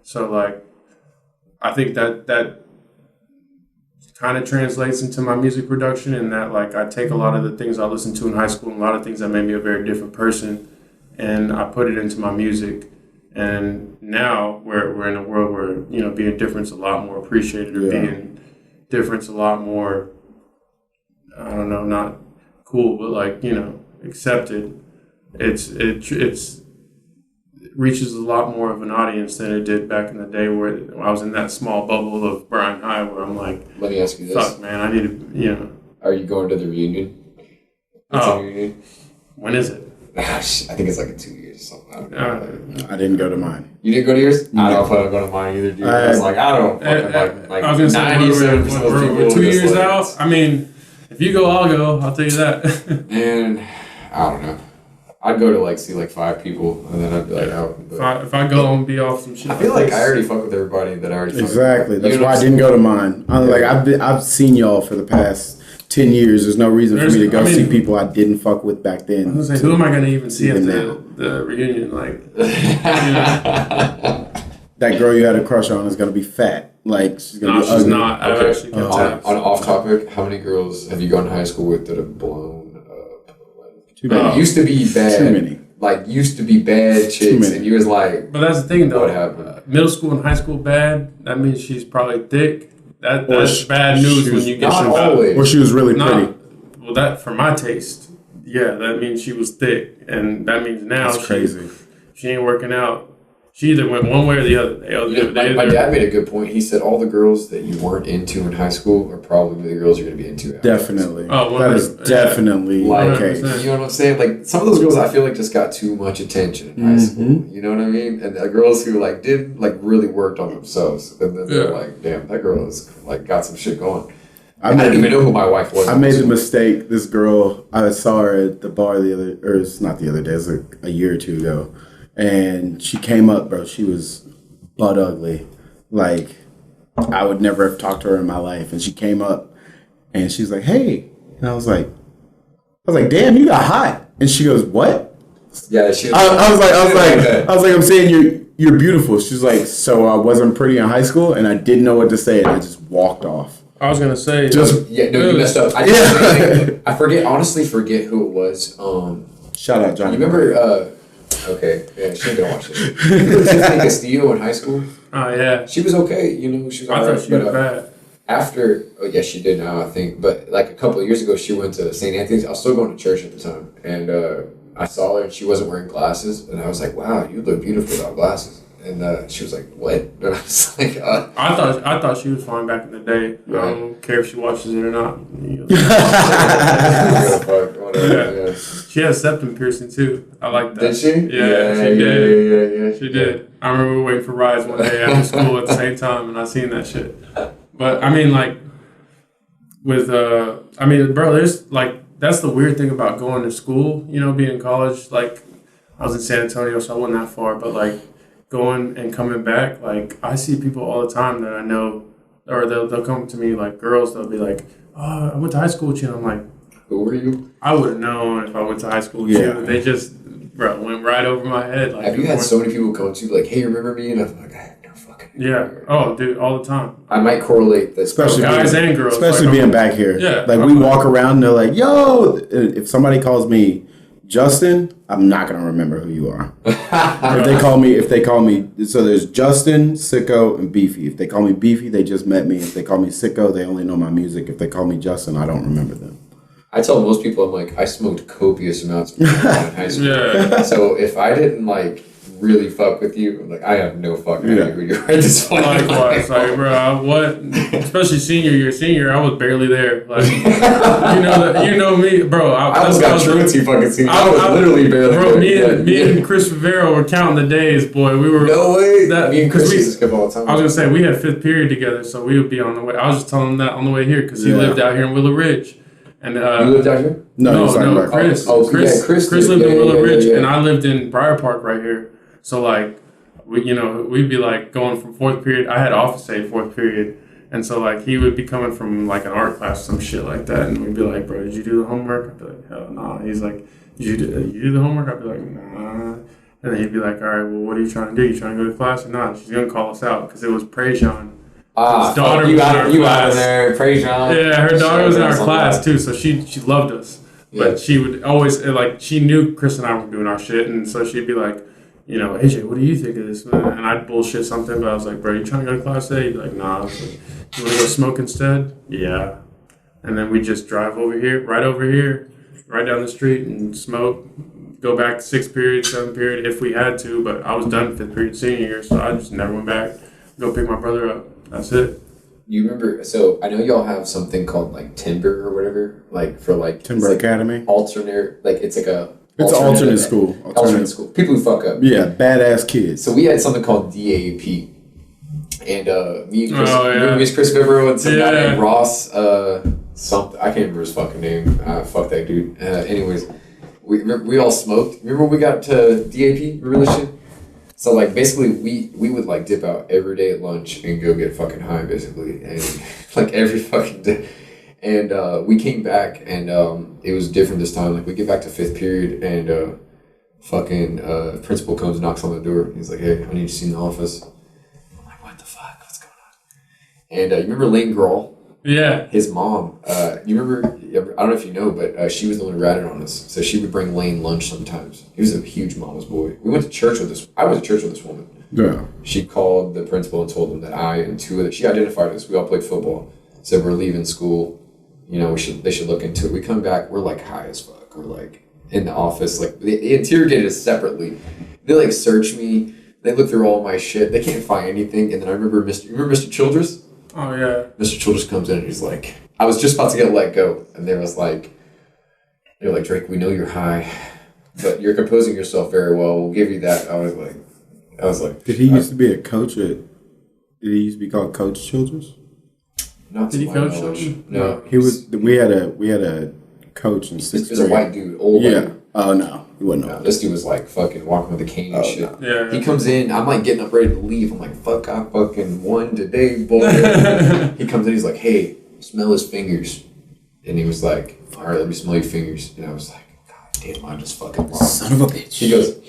So like, I think that kind of translates into my music production, and that like I take a lot of the things I listened to in high school and a lot of things that made me a very different person, and I put it into my music. And now we're in a world where, you know, being different's a lot more appreciated, or being different's a lot more, I don't know, not cool, but like, you know, accepted. It reaches a lot more of an audience than it did back in the day where I was in that small bubble of Bryan High where I'm like, let me ask you this. Fuck, man, I need to, you know. Are you going to the reunion? Reunion? When is it? I think it's like in 2 years or something. I didn't go to mine. You didn't go to yours? No. I don't know if I'm going to mine either, dude. I was like, I don't fucking like I was going to say, we're 2 years out. I mean, if you go, I'll go. I'll tell you that. And I don't know. I'd go to like see like 5 people, and then I'd be like, out. If I go and be off some shit, I feel like I already fuck with everybody that I already. Exactly. That's why I didn't go to mine. I'm like I've seen y'all for the past 10 years. There's no reason for me to go see people I didn't fuck with back then. I was saying, who am I going to even see at the reunion? Like, that girl you had a crush on is going to be fat. Like, she's going to be ugly. She's not. I've actually kept tabs. On off topic, how many girls have you gone to high school with that have blown up? Too many. Used to be bad. Too many. Like, used to be bad chicks, and you was like... But that's the thing, though. What happened? Middle school and high school bad, that means she's probably thick. That's bad news when you get not some always. Or she was really pretty. Well, that, for my taste, yeah, that means she was thick. And that means now that's crazy. She ain't working out. She either went one way or the other. My dad made a good point. He said all the girls that you weren't into in high school are probably the girls you're going to be into after. Definitely. Oh, that is definitely like, the case. You know what I'm saying? Like, some of those girls I feel like just got too much attention in high school. You know what I mean? And the girls who like did like really worked on themselves. And then they're like, damn, that girl is like got some shit going. I didn't even know who my wife was. I made the mistake. This girl, I saw her at the bar it's not the other day, it was like a year or two ago. And she came up, bro. She was butt ugly. Like, I would never have talked to her in my life. And she came up and she was like, hey. And I was like, damn, you got hot. And she goes, what? Yeah, she was I was like, I'm saying you're beautiful. She's like, so I wasn't pretty in high school and I didn't know what to say and I just walked off. I was gonna say you messed up. I honestly forget who it was. Shout out Johnny. You remember okay, yeah, she ain't gonna watch this. Tiffany Castillo in high school. Oh yeah. She was okay, you know, she was I thought she was bad. after, oh yeah, she did now, I think, but like a couple of years ago, she went to St. Anthony's. I was still going to church at the time, and I saw her, and she wasn't wearing glasses, and I was like, wow, you look beautiful without glasses. And she was like, what? And I was like, I thought she was fine back in the day. Right. I don't care if she watches it or not. Yeah. She has septum piercing too. I like that. Did she? Yeah, she did. Yeah. She did. I remember waiting for rides one day after school at the same time, and I seen that shit. But I mean, like, with bro, there's like, that's the weird thing about going to school. You know, being in college. Like, I was in San Antonio, so I wasn't that far. But like, going and coming back, like, I see people all the time that I know, or they'll come to me, like, girls. They'll be like, "Oh, I went to high school with you." And I'm like, who were you? I would have known if I went to high school with you. They just, bro, went right over my head. Like, have you had so many people come to you like, hey, remember me? And I'm like, I have no fucking idea. Yeah. Oh, dude, all the time. I might correlate this. Especially guys and girls. Especially like, being back here. Yeah. Like, we walk around and they're like, yo, if somebody calls me Justin, I'm not going to remember who you are. if they call me, so there's Justin, Sicko, and Beefy. If they call me Beefy, they just met me. If they call me Sicko, they only know my music. If they call me Justin, I don't remember them. I tell most people, I'm like, I smoked copious amounts of marijuana in high school. Yeah. So if I didn't like really fuck with you, I'm like, I have no fucking idea who you are at this point. Likewise, like, bro, what? Especially senior year, I was barely there. Like, you know me, bro. I almost got truancy fucking senior. I was literally barely bro, there. Me and Chris Rivera were counting the days, boy. We were no way. Me and Chris used to skip all the time. I was gonna say we had fifth period together, so we would be on the way. I was just telling him that on the way here because he lived out here in Willow Ridge. And you lived out here? No, Chris. Chris lived in Willow Ridge, and I lived in Briar Park right here. So like, we'd be like going from fourth period. I had office day fourth period, and so like he would be coming from like an art class, some shit like that, and we'd be like, "Bro, did you do the homework?" I'd be like, "Hell no." Nah. He's like, "You do the homework?" I'd be like, "Nah." And then he'd be like, "All right, well, what are you trying to do? You trying to go to class or not?" She's gonna call us out because it was Prejean. His daughter you out of there, Prejean. Yeah, her daughter was in our class too, so she loved us. Yeah. But she would always like, she knew Chris and I were doing our shit, and so she'd be like, AJ, what do you think of this, man? And I'd bullshit something, but I was like, bro, you trying to go to class today? He'd be like, nah. I was like, you want to go smoke instead? Yeah. And then we just drive right over here, right down the street, and smoke. Go back 6th period, 7th period if we had to, but I was done 5th period senior year, so I just never went back. Go pick my brother up. That's it. You remember, so I know y'all have something called like Timber or whatever, like for like Timber Academy. Like alternate, like it's like a. It's an alternate school. Alternate school. People who fuck up. Yeah, badass kids. So we had something called DAP. And me and Chris, remember me and Chris Vivero and some guy named Ross, something, I can't remember his fucking name. Fuck that dude. Anyways, we all smoked. Remember when we got to DAP? Remember this shit? So like basically we would like dip out every day at lunch and go get fucking high basically, and like every fucking day. And we came back and it was different this time. Like we get back to 5th period and principal comes and knocks on the door. He's like, "Hey, I need you to see in the office." I'm like, "What the fuck? What's going on?" And you remember Lane Grawl? Yeah. His mom. You remember? I don't know if you know, but she was the one who ratted on us. So she would bring Lane lunch sometimes. He was a huge mama's boy. We went to church with this. I went to church with this woman. Yeah. She called the principal and told him that I and two of she identified us. We all played football. Said we're leaving school. They should look into it. We come back. We're like high as fuck. We're like in the office. Like they interrogated us separately. They like search me. They look through all my shit. They can't find anything. And then I remember Mr. Childress? Oh yeah. Mr. Childress comes in and he's like, I was just about to get let go, and they're like, Drake, we know you're high, but you're composing yourself very well. We'll give you that. I was like. Did he used to be a coach at? Did he used to be called Coach Childress? Not did he coach Childress? No, he was. We had a coach in 6th grade. He was a white dude, old white dude. Oh no, he wasn't. No, this dude was like fucking walking with a cane and shit. No. Yeah. He comes in. I'm like getting up ready to leave. I'm like, fuck, I fucking won today, boy. He comes in. He's like, hey, smell his fingers. And he was like, all right, let me smell your fingers. And I was like, God damn, I just fucking lost. Son of a bitch. He goes,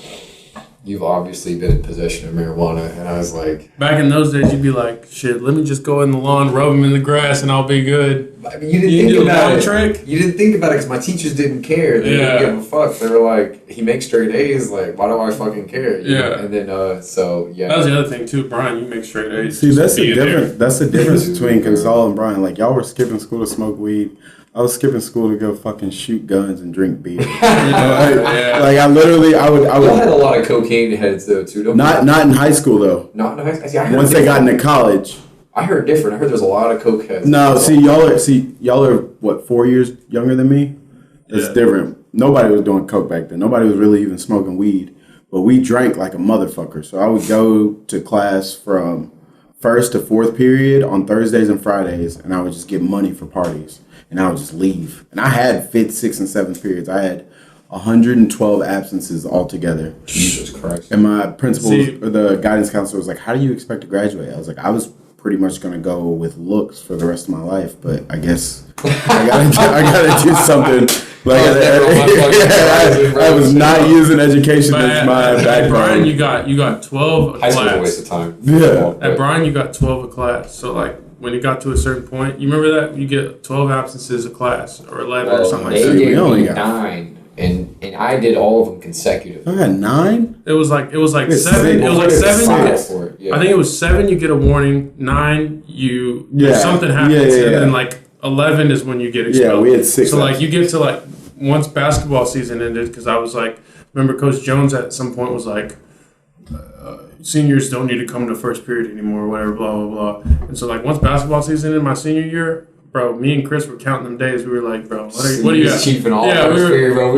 you've obviously been in possession of marijuana. And I was like... Back in those days, you'd be like, shit, let me just go in the lawn, rub them in the grass, and I'll be good. I mean, you didn't think about it. Trick? You didn't think about it because my teachers didn't care. They didn't give a fuck. They were like, he makes straight A's. Like, why do I fucking care? You know? And then, That was the other thing, too. Brian, you make straight A's. See, that's the difference between Consol and Brian. Like, y'all were skipping school to smoke weed. I was skipping school to go fucking shoot guns and drink beer. Like I literally, I would. Y'all had a lot of cocaine heads though too. Not in high school though. Not in high school. See, once they got into college. I heard different. I heard there's a lot of coke heads. No, y'all are what 4 years younger than me. It's different. Nobody was doing coke back then. Nobody was really even smoking weed. But we drank like a motherfucker. So I would go to class from first to fourth period on Thursdays and Fridays, and I would just get money for parties. And I would just leave. And I had fifth, sixth, and seventh periods. I had 112 absences altogether. Jesus Christ. And my principal, or the guidance counselor was like, how do you expect to graduate? I was like, I was pretty much going to go with looks for the rest of my life. But I guess I gotta do something. Like I was not using education as my background. Brian, you got 12 a class. High school was a waste of time. Yeah. At Brian, you got 12 a class. So like, when it got to a certain point, you remember that you get 12 absences a class or 11 or something like that. They gave me 9, and I did all of them consecutive. I got 9. It was like 7. It was like 7. I think it was 7. You get a warning. 9, something happens, and then like 11 is when you get expelled. Yeah, we had 6. So like you get to like once basketball season ended, because I was like, remember Coach Jones at some point was like, seniors don't need to come to first period anymore, whatever, blah, blah, blah. And so, like, once basketball season in my senior year, bro, me and Chris were counting them days. We were like, bro, what are you at? Yeah, we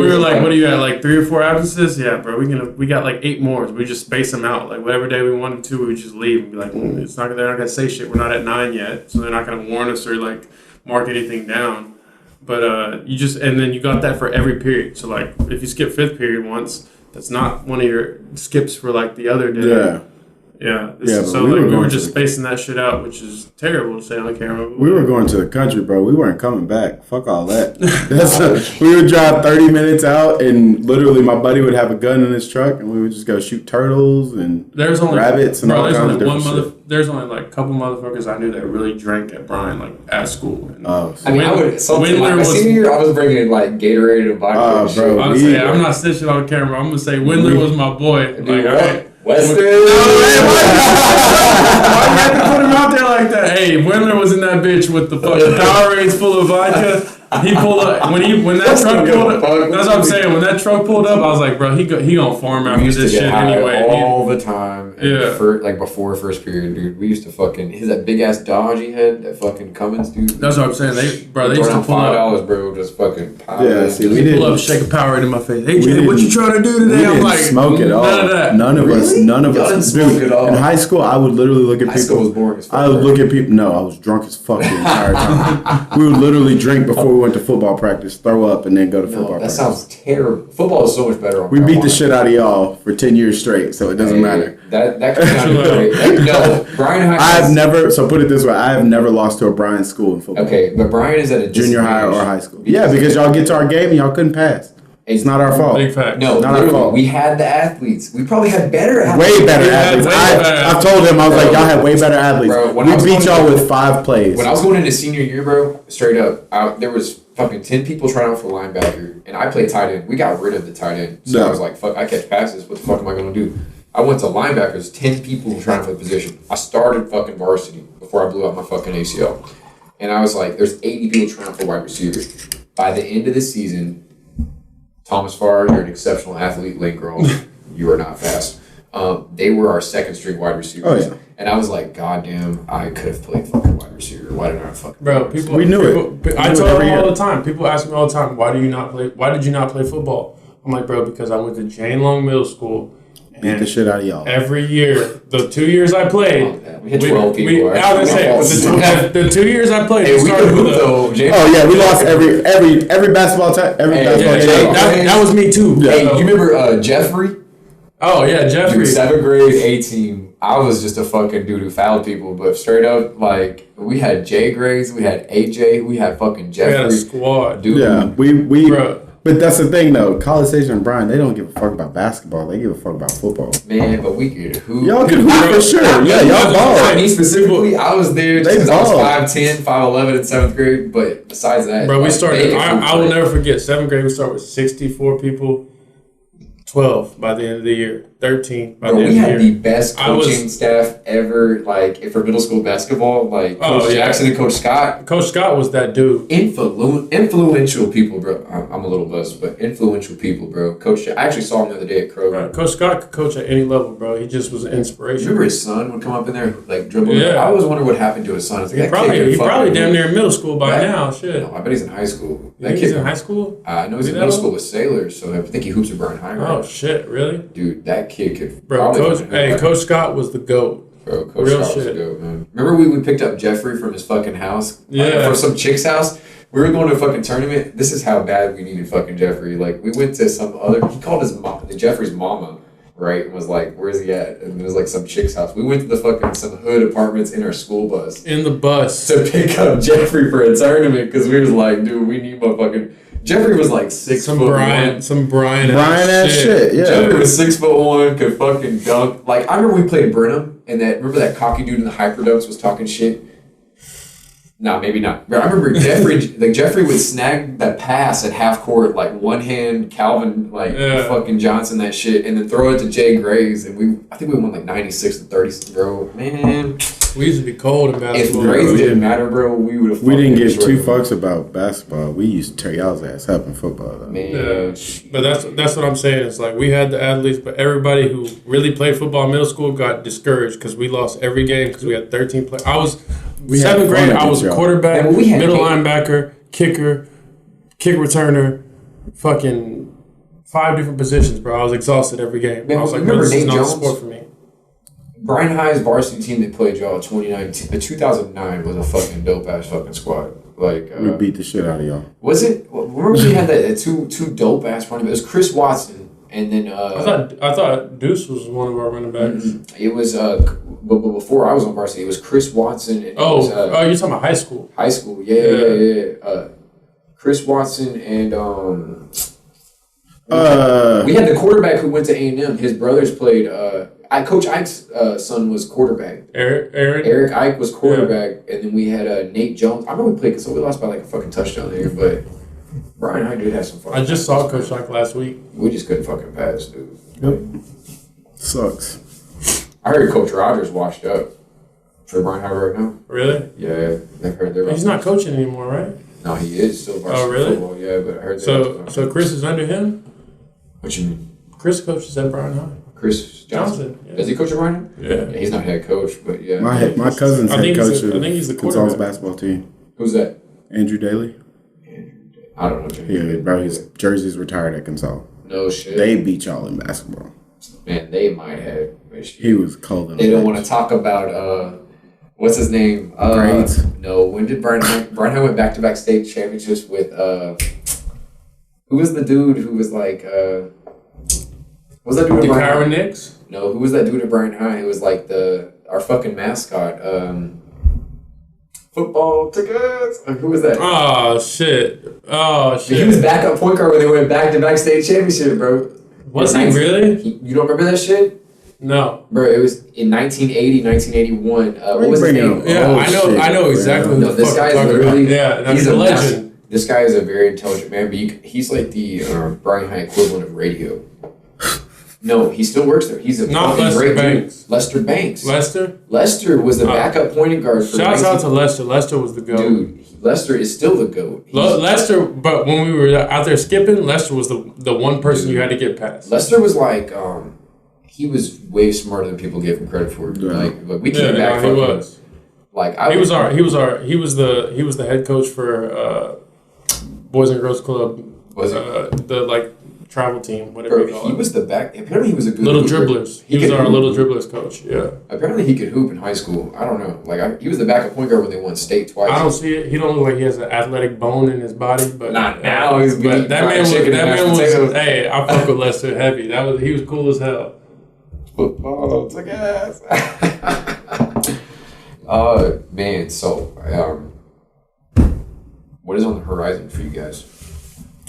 were like, what are you at? Like 3 or 4 absences? Yeah, bro, we got like 8 more. We just space them out. Like, whatever day we wanted to, we would just leave and be like, they're not going to say shit. We're not at 9 yet, so they're not going to warn us or, like, mark anything down. But and then you got that for every period. So, like, if you skip 5th period once, that's not one of your skips for like the other day. Yeah. So we were just spacing that shit out, which is terrible to say on camera. We were going to the country, bro. We weren't coming back. Fuck all that. We would drive 30 minutes out, and literally my buddy would have a gun in his truck, and we would just go shoot turtles and rabbits and all kinds of different shit. There's only like a couple motherfuckers I knew that really drank at Brian, like at school. My senior year, I was bringing in like Gatorade and vodka. Bro, I'm not snitching on camera. I'm gonna say Windler was my boy. Like, all right. Western. Why you have to put him out there like that? Hey, Windler was in that bitch with the fucking Powerades full of vodka. He pulled up when that truck pulled up. That's what I'm saying. When that truck pulled up, I was like, bro, he gonna farm after this shit anyway. All the time. Like before first period, dude. We used to fucking that big ass Dodge he had, that fucking Cummins, dude. That's what I'm saying. They used to pull $5, bro, just fucking power. Yeah, see, we didn't pull up, shake a Powerade in my face. Hey, Jay, what you trying to do today? I'm like, smoke it all. None of that. None of us. Didn't smoke it all. In high school, I would literally look at people. High school was boring as fuck. I would look at people. No, I was drunk as fuck the entire time. We would literally drink before we went to football practice, throw up, and then go to football practice. That sounds terrible. Football is so much better. We beat the shit out of y'all for 10 years straight, so it doesn't matter. That could sound great. No, Brian High. So put it this way, I have never lost to a Brian school in football. Okay, but Brian is at a junior high or high school. Yeah, because y'all get to our game and y'all couldn't pass. It's not our fault. Big fact. No, not our fault. We had the athletes. We probably had better athletes. Way better athletes. I've told him, I was like, y'all had way better athletes. Bro, we beat y'all with 5 plays. When I was going into senior year, bro, straight up, there was fucking 10 people trying out for linebacker, and I played tight end. We got rid of the tight end. So I was like, fuck, I catch passes. What the fuck am I going to do? I went to linebackers, 10 people trying for the position. I started fucking varsity before I blew out my fucking ACL. And I was like, there's 80 people trying for wide receiver. By the end of the season, Thomas Farr, you're an exceptional athlete. Lane Girl, you are not fast. They were our second string wide receivers. Oh, yeah. And I was like, God damn, I could have played fucking wide receiver. Why didn't I fucking we knew it. I tell them all the time. People ask me all the time, why did you not play football? I'm like, bro, because I went to Jane Long Middle School. Beat the shit out of y'all. Every year, the 2 years I played, we had 12 people. I was gonna say the 2 years I played. Hey, we could hoop though. We lost every basketball time. That was me too. Hey, you remember Jeffrey? Oh yeah, Jeffrey. Dude, 7th grade A team. I was just a fucking dude who fouled people, but straight up, like, we had J grades, we had AJ, we had fucking Jeffrey. We had a squad, dude. Yeah, we. But that's the thing, though. College Station and Bryan, they don't give a fuck about basketball. They give a fuck about football. Man, but we could hoop. Y'all can hoop for sure. Yeah, y'all ball. Me specifically, I was there just because I was 5'10", 5'11" in 7th grade. But besides that, bro, we started. I will never forget. 7th grade, we started with 64 people. 12 by the end of the year. 13 by the end of the year. We had the best coaching staff ever, like, for middle school basketball. Like, Coach Jackson and Coach Scott. Coach Scott was that dude. Influential people, bro. I'm a little buzzed, but influential people, bro. I actually saw him the other day at Kroger. Right. Coach Scott could coach at any level, bro. He just was an inspiration. Remember his son would come up in there, like, dribble? Yeah. I always wonder what happened to his son. Like, he probably damn near in middle school by now. Shit. No, I bet he's in high school. He's in high school? I know he's in middle school with Sailors, so I think he hoops at Bryan High. Oh, shit, really? Dude, that kid could. Bro, Coach Scott was the GOAT. Bro, Coach Scott was the GOAT, man. Remember we picked up Jeffrey from his fucking house? Yeah. From some chick's house? We were going to a fucking tournament. This is how bad we needed fucking Jeffrey. Like, we went to some other. He called his mom, Jeffrey's mama, right? And was like, where's he at? And it was like some chick's house. We went to the fucking some hood apartments in our school bus. In the bus. To pick up Jeffrey for a tournament because we was like, dude, we need motherfucking. Jeffrey was like 6'1". Some Bryan ass shit. Yeah. Jeffrey was 6'1", could fucking dunk. Like, I remember we played Burnham, and remember that cocky dude in the hyperdunks was talking shit? Nah, maybe not. But I remember Jeffrey would snag that pass at half court, like one hand Calvin, fucking Johnson, that shit, and then throw it to Jay Graves, and I think we won like 96-30, bro. Man. We used to be cold in basketball. If grades didn't matter, bro, we would have. We didn't give two fucks about basketball. We used to tear y'all's ass up in football, though. Man. Yeah. But that's what I'm saying. It's like we had the athletes, but everybody who really played football in middle school got discouraged because we lost every game because we had 13 players. I was 7th grade. I was a quarterback, middle linebacker, kicker, kick returner, fucking 5 different positions, bro. I was exhausted every game. Man, I was like, remember this is Nate not Jones? a sport for me. Bryan High's varsity team that played y'all 2009 was a fucking dope ass fucking squad. Like we beat the shit out of y'all. Was it? Remember we had that two dope ass running backs. It was Chris Watson and then I thought Deuce was one of our running backs. It was but before I was on varsity, it was Chris Watson. And you're talking about high school. High school, yeah. Chris Watson and we had the quarterback who went to A&M. His brothers played. Coach Ike's son was quarterback. Eric Ike was quarterback, and then we had Nate Jones. I remember we played, so we lost by like a fucking touchdown there, but Bryan Ike did have some fun. I just saw Coach Ike last week. We just couldn't fucking pass, dude. Yep. Sucks. I heard Coach Rogers washed up for Bryan Ike right now. Really? Yeah, I've heard that. He's not coaching anymore, right? No, he is still varsity football. Yeah, but I heard that. So Chris is under him? What you mean? Chris coaches at Bryan High. Chris Johnson. Yeah. Does he coach at Bryan? Yeah. He's not head coach, but yeah. My cousin's head coach of I think he's the Gonzalez basketball team. Who's that? Andrew Daly. I don't know. Yeah, bro, his jersey's retired at Gonzalez. No shit. They beat y'all in basketball. Man, they might have. He was cold. They don't want to talk about what's his name? Grades. No. When did Bryan High went back-to-back state championships with who was the dude who was like what was that dude at Bryan High? Nix? No, who was that dude at Bryan High? It was like our fucking mascot. Football tickets. Who was that? Oh shit! He was backup point guard when they went back-to-back state championship, bro. Was he really? You don't remember that shit? No. Bro, it was in 1980, 1981. What was his name? Yeah, I know exactly what this guy is literally... Yeah, he's a legend. This guy is a very intelligent man, but he's like the Bryan High equivalent of radio. No, he still works there. He's a not Lester Banks. Dude. Lester Banks. Lester was the backup point guard for. Shouts out to Lester. Lester was the GOAT. Dude, Lester is still the GOAT. Lester, but when we were out there skipping, Lester was the one person you had to get past. Lester was like, he was way smarter than people gave him credit for. Yeah. Like we came back. He was. Like he was the head coach for Boys and Girls Club. Was he? The travel team, whatever you call it. He was the back. Apparently, he was a good little hooper. dribblers. He was our little dribblers coach. Yeah. Apparently, he could hoop in high school. I don't know. Like he was the backup point guard when they won state twice. I don't see it. He don't look like he has an athletic bone in his body, but not now. He's but that man was. Hey, I fuck with Lester heavy. He was cool as hell. Football took ass. Man. So, what is on the horizon for you guys?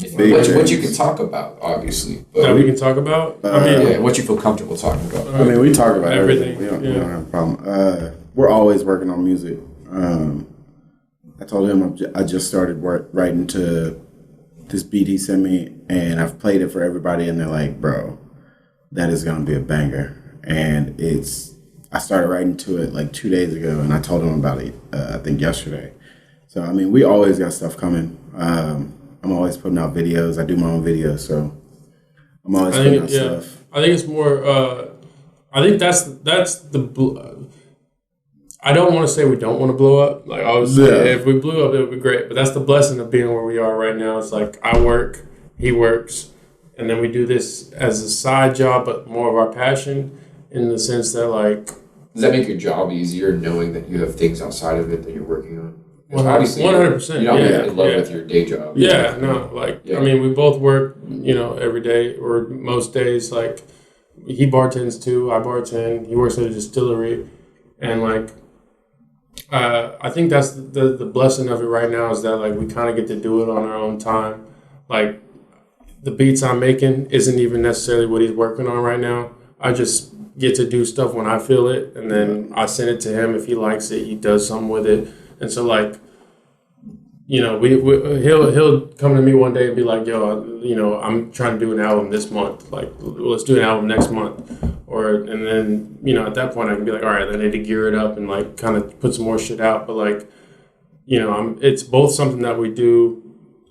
What you can talk about, obviously. But that we can talk about. what you feel comfortable talking about. I mean, we talk about everything. We don't have a problem. We're always working on music. I told him I just started writing to this beat he sent me, and I've played it for everybody, and they're like, "Bro, that is gonna be a banger." And I started writing to it like 2 days ago, and I told him about it. I think yesterday. So I mean, we always got stuff coming. I'm always putting out videos. I do my own videos, so I'm always putting out stuff. I think it's more. I think that's the. I don't want to say we don't want to blow up. Like I was saying, if we blew up, it would be great. But that's the blessing of being where we are right now. It's like I work, he works, and then we do this as a side job, but more of our passion in the sense that like. Does that make your job easier knowing that you have things outside of it that you're working on? 100%. You're not in love with your day job. I mean, we both work, every day or most days. Like, he bartends too, I bartend. He works at a distillery, and like, I think that's the blessing of it right now is that like we kind of get to do it on our own time. Like, the beats I'm making isn't even necessarily what he's working on right now. I just get to do stuff when I feel it, and then I send it to him. If he likes it, he does something with it. And so, like, he'll come to me one day and be like, "Yo, I'm trying to do an album this month. Like, let's do an album next month." And then, at that point, I can be like, "All right, I need to gear it up and like kind of put some more shit out." But like, it's both something that we do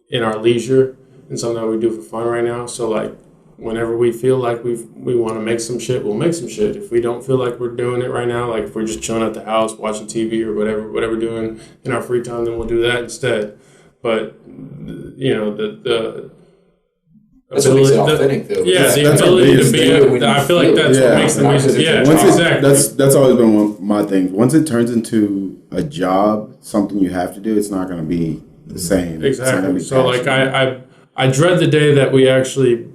in our leisure and something that we do for fun right now. So like, whenever we feel like we want to make some shit, we'll make some shit. If we don't feel like we're doing it right now, like if we're just chilling at the house, watching TV or whatever we're doing in our free time, then we'll do that instead. But, the that's what makes it authentic, though. Yeah, the ability to be. I feel like that's what makes the music. Yeah, exactly. That's always been one of my things. Once it turns into a job, something you have to do, it's not going to be the same. Exactly. So like I dread the day that we actually.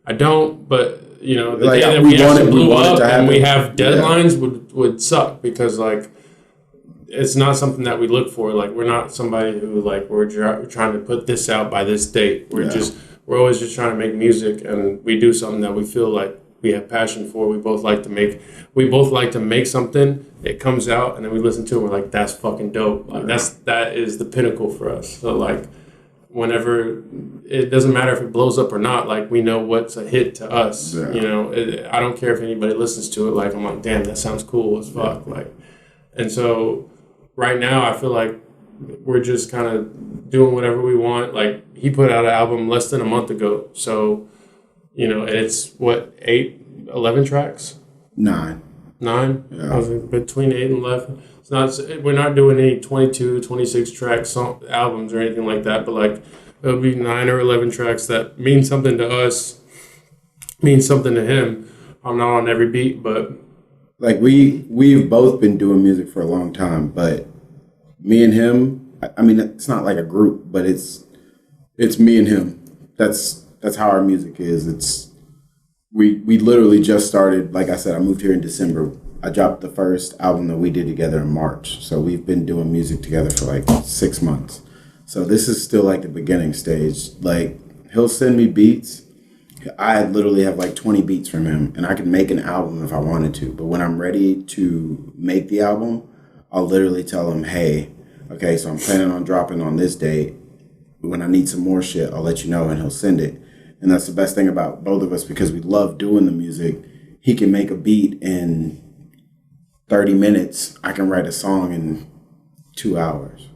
I don't, but the day that we actually blew up and we have deadlines would suck because like it's not something that we look for. Like we're not somebody who like we're trying to put this out by this date. We're always just trying to make music, and we do something that we feel like we have passion for. We both like to make something. It comes out, and then we listen to it. We're like, that's fucking dope. Like that is the pinnacle for us. So like. Whenever it doesn't matter if it blows up or not, like we know what's a hit to us. I don't care if anybody listens to it. Like I'm like, damn, that sounds cool as fuck. Like, and so right now I feel like we're just kind of doing whatever we want. Like he put out an album less than a month ago, so and it's what 11 tracks. 9. Yeah. Between 8 and 11. It's not. We're not doing any 22, 26 track albums or anything like that. But like, it'll be 9 or 11 tracks that mean something to us, means something to him. I'm not on every beat, but like we've both been doing music for a long time. But me and him, I mean, it's not like a group, but it's me and him. That's how our music is. We literally just started. Like I said, I moved here in December. I dropped the first album that we did together in March. So we've been doing music together for like 6 months. So this is still like the beginning stage. Like he'll send me beats. I literally have like 20 beats from him, and I can make an album if I wanted to. But when I'm ready to make the album, I'll literally tell him, hey, okay, so I'm planning on dropping on this date. When I need some more shit, I'll let you know, and he'll send it. And that's the best thing about both of us because we love doing the music. He can make a beat in 30 minutes. I can write a song in 2 hours.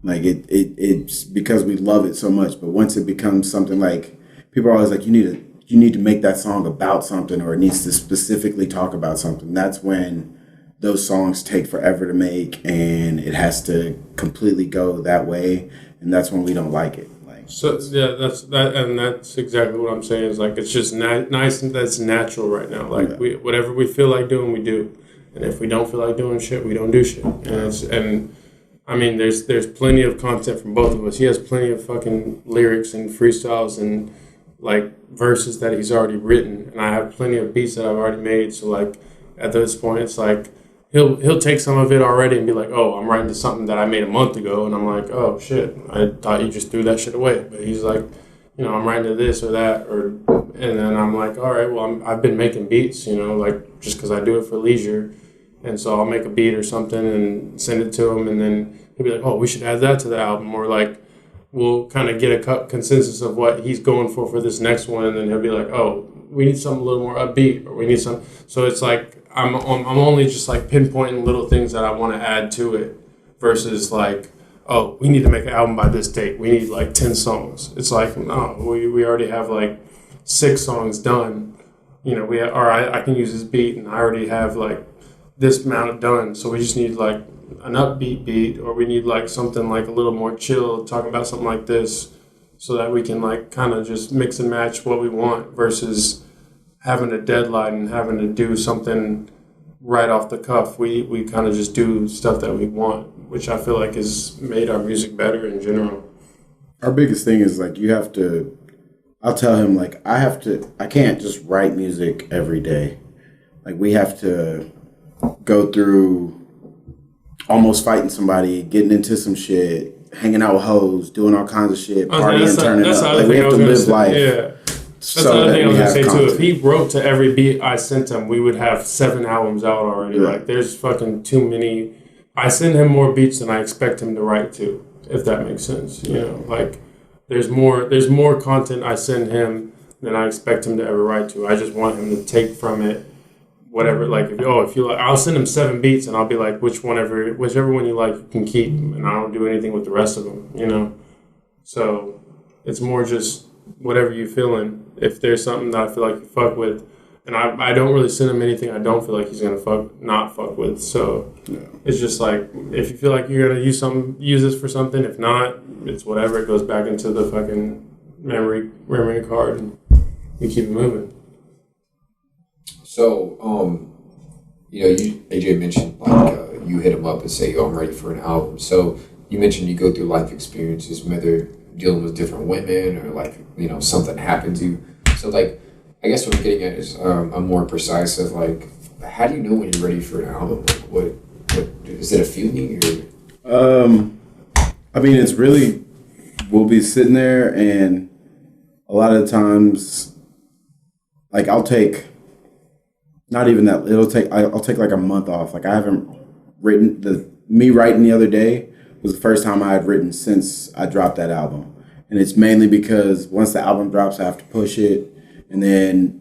Like it's because we love it so much. But once it becomes something like people are always like, you need to make that song about something, or it needs to specifically talk about something. That's when those songs take forever to make, and it has to completely go that way. And that's when we don't like it. So yeah, that's exactly what I'm saying. Is like it's just nice and that's natural right now. Like whatever we feel like doing, we do, and if we don't feel like doing shit, we don't do shit. And I mean, there's plenty of content from both of us. He has plenty of fucking lyrics and freestyles and like verses that he's already written, and I have plenty of beats that I've already made. So like at this point, it's like. He'll take some of it already and be like, oh, I'm writing to something that I made a month ago. And I'm like, oh, shit, I thought you just threw that shit away. But he's like, I'm writing to this or that, and then I'm like, all right, well, I've been making beats, like just because I do it for leisure. And so I'll make a beat or something and send it to him, and then he'll be like, oh, we should add that to the album. Or like, we'll kind of get a consensus of what he's going for this next one, and then he'll be like, oh, we need something a little more upbeat, or we need some. So it's like I'm only just like pinpointing little things that I want to add to it versus like, oh, we need to make an album by this date. We need like 10 songs. It's like, no, we already have like 6 songs done. I can use this beat, and I already have like this amount done, so we just need like an upbeat beat, or we need like something like a little more chill, talking about something like this, so that we can like kind of just mix and match what we want versus having a deadline and having to do something right off the cuff. We kind of just do stuff that we want, which I feel like has made our music better in general. Our biggest thing is like I'll tell him like I can't just write music every day. Like we have to go through almost fighting somebody, getting into some shit, hanging out with hoes, doing all kinds of shit, partying, turning up. Like we have to live life. Yeah. That's another thing I was going to say too. If he wrote to every beat I sent him, we would have 7 albums out already. Yeah. Like there's fucking too many. I send him more beats than I expect him to write to, if that makes sense. Like there's more content I send him than I expect him to ever write to. I just want him to take from it whatever. Like if you like, I'll send him 7 beats, and I'll be like, whichever one you like, you can keep, and I don't do anything with the rest of them. So it's more just whatever you feeling. If there's something that I feel like you fuck with, and I don't really send him anything I don't feel like he's gonna not fuck with. So It's just like, if you feel like you're gonna use this for something. If not, it's whatever. It goes back into the fucking memory card, and you keep it moving. So, AJ mentioned like you hit him up and say, "Yo, I'm ready for an album." So you mentioned you go through life experiences, whether dealing with different women or like something happened to you. So like, I guess what I'm getting at is I'm more precise of like, how do you know when you're ready for an album? Like, what is it a feeling or? I mean, it's really, we'll be sitting there, and a lot of the times, like I'll take. Not even that. I'll take like a month off. Like I haven't written me writing the other day was the first time I had written since I dropped that album. And it's mainly because once the album drops, I have to push it. And then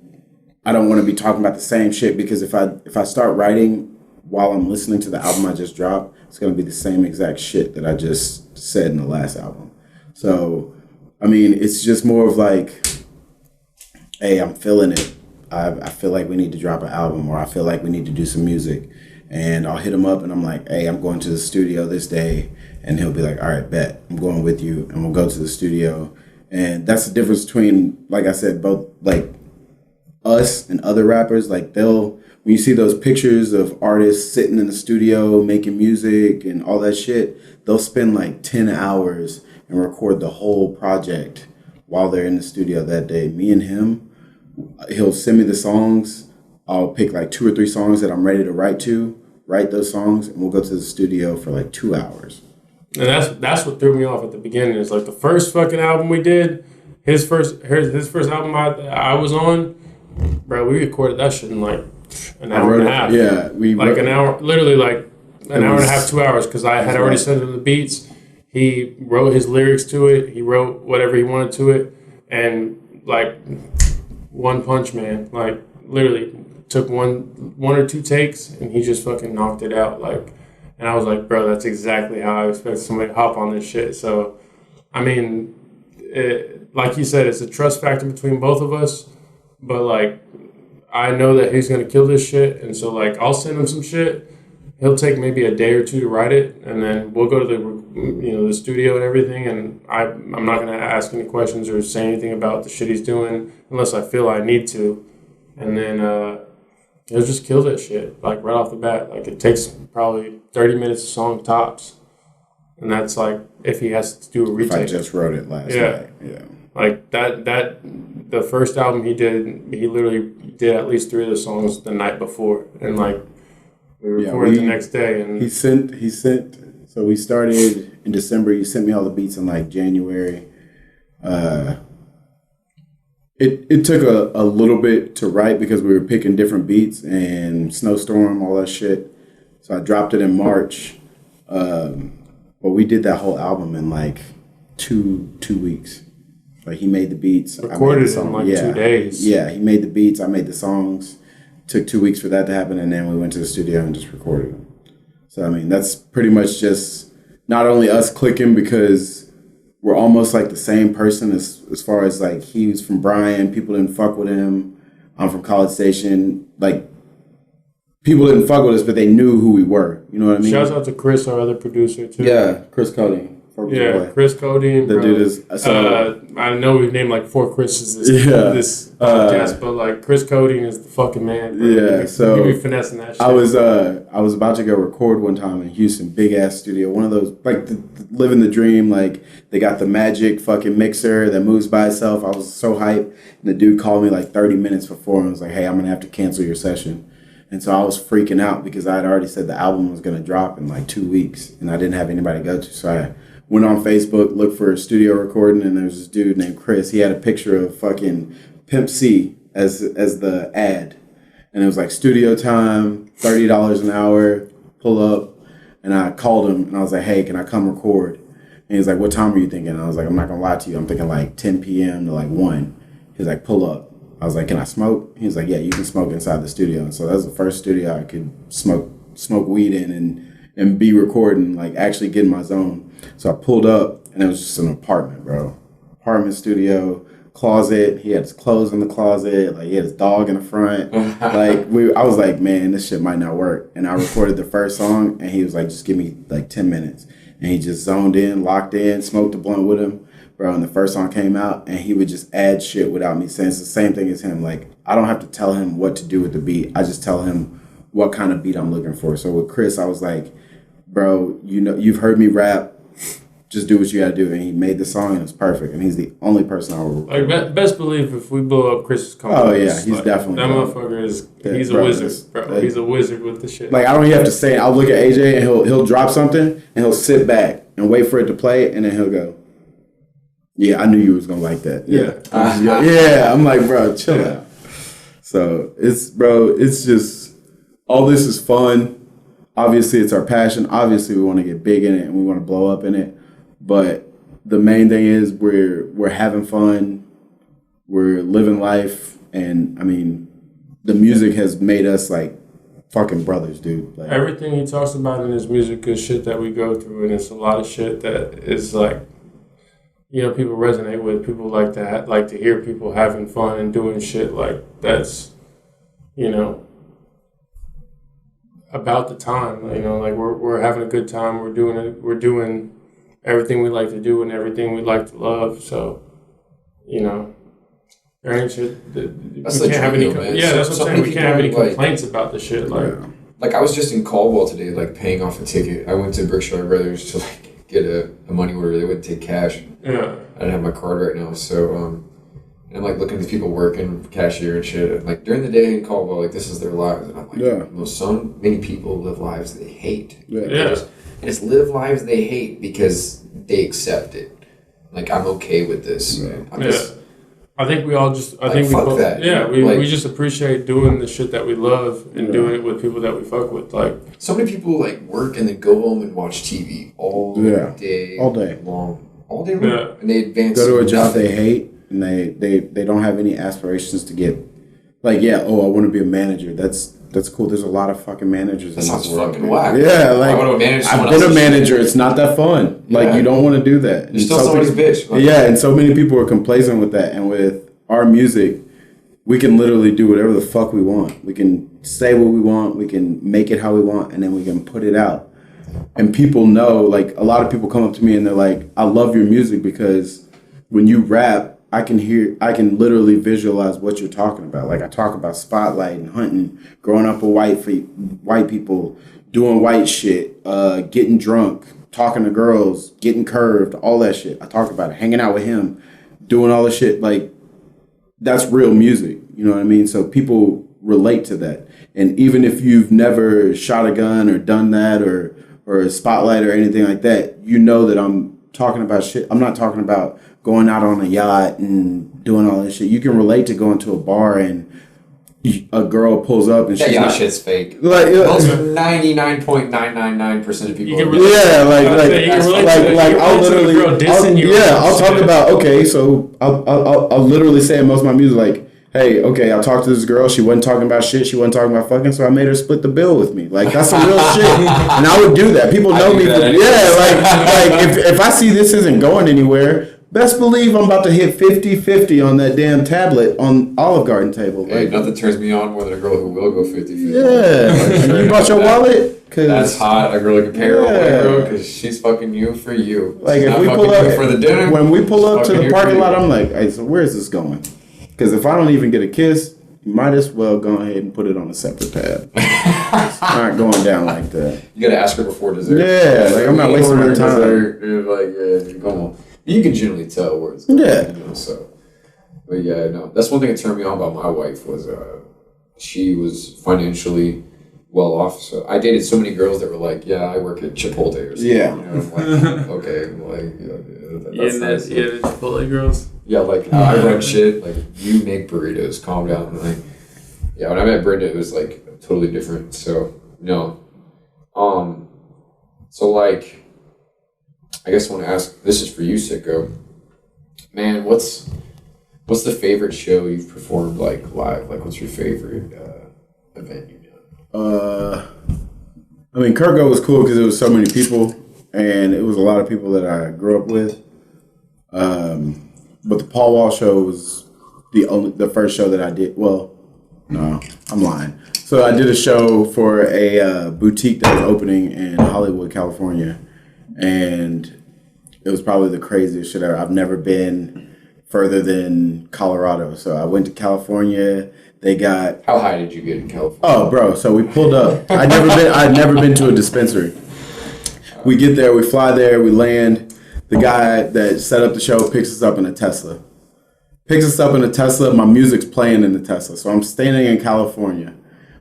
I don't want to be talking about the same shit, because if I start writing while I'm listening to the album I just dropped, it's going to be the same exact shit that I just said in the last album. So, I mean, it's just more of like, hey, I'm feeling it. I feel like we need to drop an album, or I feel like we need to do some music. And I'll hit him up and I'm like, hey, I'm going to the studio this day. And he'll be like, all right, bet, I'm going with you. And we'll go to the studio. And that's the difference between, like I said, both like us and other rappers. Like when you see those pictures of artists sitting in the studio making music and all that shit, they'll spend like 10 hours and record the whole project while they're in the studio that day. Me and him, he'll send me the songs. I'll pick like 2 or 3 songs that I'm ready to write those songs, and we'll go to the studio for like 2 hours. And that's what threw me off at the beginning. Is like the first fucking album we did, his first album I was on, bro. We recorded that shit in like an hour and a half. Yeah, an hour, literally like an hour and a half, 2 hours, because I had already sent him the beats. He wrote his lyrics to it. He wrote whatever he wanted to it, and like one punch man, like literally took one or 2 takes, and he just fucking knocked it out. Like, and I was like, bro, that's exactly how I expect somebody to hop on this shit. So, I mean, like you said, it's a trust factor between both of us. But like, I know that he's gonna kill this shit, and so like, I'll send him some shit. He'll take maybe a day or 2 to write it, and then we'll go to the studio and everything. And I'm not gonna ask any questions or say anything about the shit he's doing unless I feel I need to. And then he'll just kill that shit like right off the bat. Like it takes probably 30 minutes a song tops, and that's like if he has to do a retake. If I just wrote it last night, yeah. Like that the first album he did, he literally did at least 3 of the songs the night before, and like. We recorded the next day, and he sent. So we started in December. He sent me all the beats in like January, It took a little bit to write because we were picking different beats and Snowstorm, all that shit. So I dropped it in March. But we did that whole album in like two weeks. Like he made the beats. Recorded it in like 2 days. Yeah, he made the beats. I made the songs. Took 2 weeks for that to happen, and then we went to the studio and just recorded them. So I mean, that's pretty much just not only us clicking because we're almost like the same person as far as like he was from Bryan, people didn't fuck with him. I'm from College Station. Like people didn't fuck with us, but they knew who we were. You know what I mean? Shouts out to Chris, our other producer too. Yeah, Chris Cody. Yeah, Chris Cody. The dude is. I know we've named like 4 Chris's this podcast, but like Chris Cody is the fucking man. Bro. Yeah, so you be finessing that shit. I was about to go record one time in Houston, big ass studio, one of those like living the dream. Like they got the magic fucking mixer that moves by itself. I was so hyped, and the dude called me like 30 minutes before and was like, "Hey, I'm gonna have to cancel your session." And so I was freaking out because I had already said the album was gonna drop in like 2 weeks, and I didn't have anybody to go to, so I went on Facebook, looked for a studio recording, and there was this dude named Chris. He had a picture of fucking Pimp C as the ad. And it was like studio time, $30 an hour, pull up. And I called him, and I was like, hey, can I come record? And he was like, what time are you thinking? And I was like, I'm not going to lie to you. I'm thinking like 10 p.m. to like 1. He was like, pull up. I was like, can I smoke? He was like, yeah, you can smoke inside the studio. And so that was the first studio I could smoke weed in and be recording, like actually get in my zone. So I pulled up, and it was just an apartment, bro. Apartment studio, closet. He had his clothes in the closet. Like he had his dog in the front. I was like, man, this shit might not work. And I recorded the first song, and he was like, just give me like 10 minutes. And he just zoned in, locked in, smoked a blunt with him, bro. And the first song came out, and he would just add shit without me saying. It's the same thing as him. Like I don't have to tell him what to do with the beat. I just tell him what kind of beat I'm looking for. So with Chris, I was like, bro, you know, you've heard me rap. Just do what you gotta do. And he made the song, and it's perfect. And he's the only person I will record. Like, best believe if we blow up Chris's company. Oh, yeah, he's like, definitely. That motherfucker is, he's a wizard, bro. He's a wizard with the shit. Like, I don't even have to say it. I'll look at AJ, and he'll drop something, and he'll sit back and wait for it to play, and then he'll go, yeah, I knew you was gonna like that. Yeah. Yeah, I'm like, bro, chill out. So, it's just, all this is fun. Obviously, it's our passion. Obviously, we want to get big in it, and we want to blow up in it. But the main thing is we're having fun, we're living life, and I mean, the music has made us like fucking brothers, dude. Like, everything he talks about in his music is shit that we go through, and it's a lot of shit that is like, you know, people resonate with. People like to hear people having fun and doing shit like that's, you know, about the time. You know, like we're having a good time. We're doing everything we like to do and everything we like to love. So, you know, there ain't shit that we can't have any. Yeah, that's what I'm saying. We can't have any complaints about the shit. Like I was just in Caldwell today, like paying off a ticket. I went to Berkshire Brothers to like get a money order. They wouldn't take cash. Yeah. I don't have my card right now, so and I'm like looking at these people working, cashier and shit. And, like during the day in Caldwell, like this is their lives, and I'm like, well, so many people live lives they hate. Yeah. And it's live lives they hate because they accept it. Like, I'm okay with this. I think we all just, we both, that. Yeah, we just appreciate doing the shit that we love and doing it with people that we fuck with. Like, so many people like work and then go home and watch TV all day long. Yeah. And they advance. Go to a job they hate, and they don't have any aspirations to get, like, I want to be a manager. That's cool. There's a lot of fucking managers. That sounds fucking whack. Yeah, like I've been a manager. It's not that fun. Yeah. Like you don't want to do that. You're still somebody's bitch. Like, and so many people are complacent with that. And with our music, we can literally do whatever the fuck we want. We can say what we want. We can make it how we want, and then we can put it out. And people know. Like a lot of people come up to me and they're like, "I love your music because when you rap, I can literally visualize what you're talking about. Like I talk about spotlight and hunting, growing up with white people, doing white shit, getting drunk, talking to girls, getting curved, all that shit. I talk about it, hanging out with him, doing all the shit. Like that's real music. You know what I mean? So people relate to that. And even if you've never shot a gun or done that or a spotlight or anything like that, you know that I'm talking about shit. I'm not talking about going out on a yacht and doing all this shit. You can relate to going to a bar and a girl pulls up and she's yacht not, shit's fake. Like most 99.999% of people. I'll talk about I'll literally say in most of my music like, hey, okay, I'll talk to this girl. She wasn't talking about shit. She wasn't talking about fucking, so I made her split the bill with me. Like, that's some real shit. And I would do that. People know me. If I see this isn't going anywhere, best believe I'm about to hit 50-50 on that damn tablet on Olive Garden table. Hey, nothing turns me on more than a girl who will go 50-50. Yeah. You brought your wallet? That's hot. A girl who can pay her own way, bro, because she's fucking you for you. Like, she's if we pull up for the dinner, when we pull up to the parking lot, I'm like, hey, so where is this going? Because if I don't even get a kiss, you might as well go ahead and put it on a separate tab. It's not going down like that. You got to ask her before dessert. Yeah, like I'm not wasting my time. You're like, yeah, come on. You can generally tell where it's going, so. But yeah, no. That's one thing that turned me on about my wife was she was financially well off. So I dated so many girls that were like, yeah, I work at Chipotle or something. Yeah. You know, I'm like, okay. Like, that's nice. Yeah, the Chipotle girls. Yeah, like, I run shit. Like, you make burritos. Calm down. And like, yeah, when I met Brenda, it was like totally different. So, no. So like, I guess I want to ask, this is for you, Sicko. Man, what's the favorite show you've performed, like, live? Like, what's your favorite event you've done? I mean, Kurgo was cool because it was so many people, and it was a lot of people that I grew up with. But the Paul Wall show was the first show that I did. Well, no, I'm lying. So I did a show for a boutique that was opening in Hollywood, California. And it was probably the craziest shit ever. I've never been further than Colorado. So I went to California. They got... How high did you get in California? Oh, bro. So we pulled up. I'd never been to a dispensary. We get there. We fly there. We land. The guy that set up the show picks us up in a Tesla. My music's playing in the Tesla. So I'm standing in California.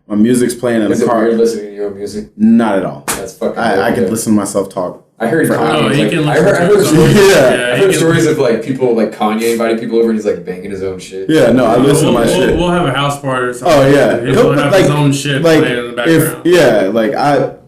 My music's playing in the car. Is it weird listening to your own music? Not at all. That's fucking I can listen to myself talk. I heard Kanye. I heard stories of like people like Kanye inviting people over and he's like banging his own shit. Yeah, no, I listen to my shit. We'll have a house party or something. Oh yeah, He'll have his own shit playing in the background.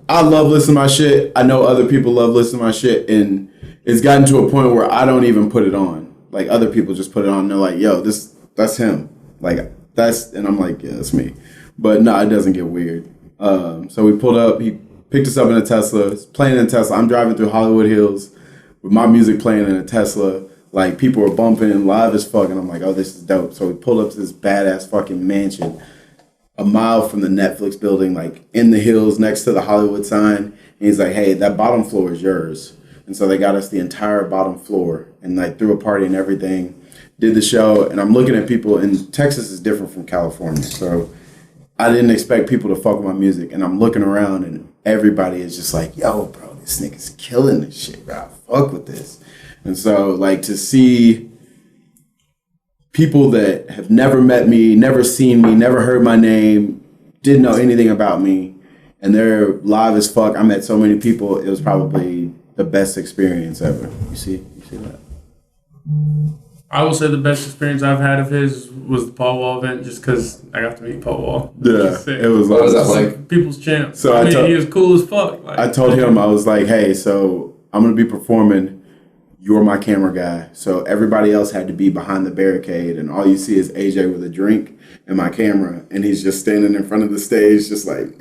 I love listening to my shit. I know other people love listening to my shit, and it's gotten to a point where I don't even put it on. Like other people just put it on. And they're like, "Yo, that's him." Like and I'm like, "Yeah, that's me." But no, it doesn't get weird. So we pulled up. He picked us up in a Tesla. It's playing in a Tesla. I'm driving through Hollywood Hills with my music playing in a Tesla. Like, people are bumping live as fuck. And I'm like, oh, this is dope. So we pulled up to this badass fucking mansion a mile from the Netflix building, like in the hills next to the Hollywood sign. And he's like, hey, that bottom floor is yours. And so they got us the entire bottom floor and like threw a party and everything. Did the show. And I'm looking at people. And Texas is different from California. So I didn't expect people to fuck with my music. And I'm looking around and everybody is just like, yo, bro, this nigga's killing this shit, bro. Fuck with this. And so, like, to see people that have never met me, never seen me, never heard my name, didn't know anything about me, and they're live as fuck. I met so many people. It was probably the best experience ever. You see that? I will say the best experience I've had of his was the Paul Wall event, just because I got to meet Paul Wall. Yeah, it was. What was that like? People's champ. So he was cool as fuck. Like, I told him, I was like, hey, so I'm gonna be performing. You're my camera guy. So everybody else had to be behind the barricade, and all you see is AJ with a drink and my camera, and he's just standing in front of the stage, just like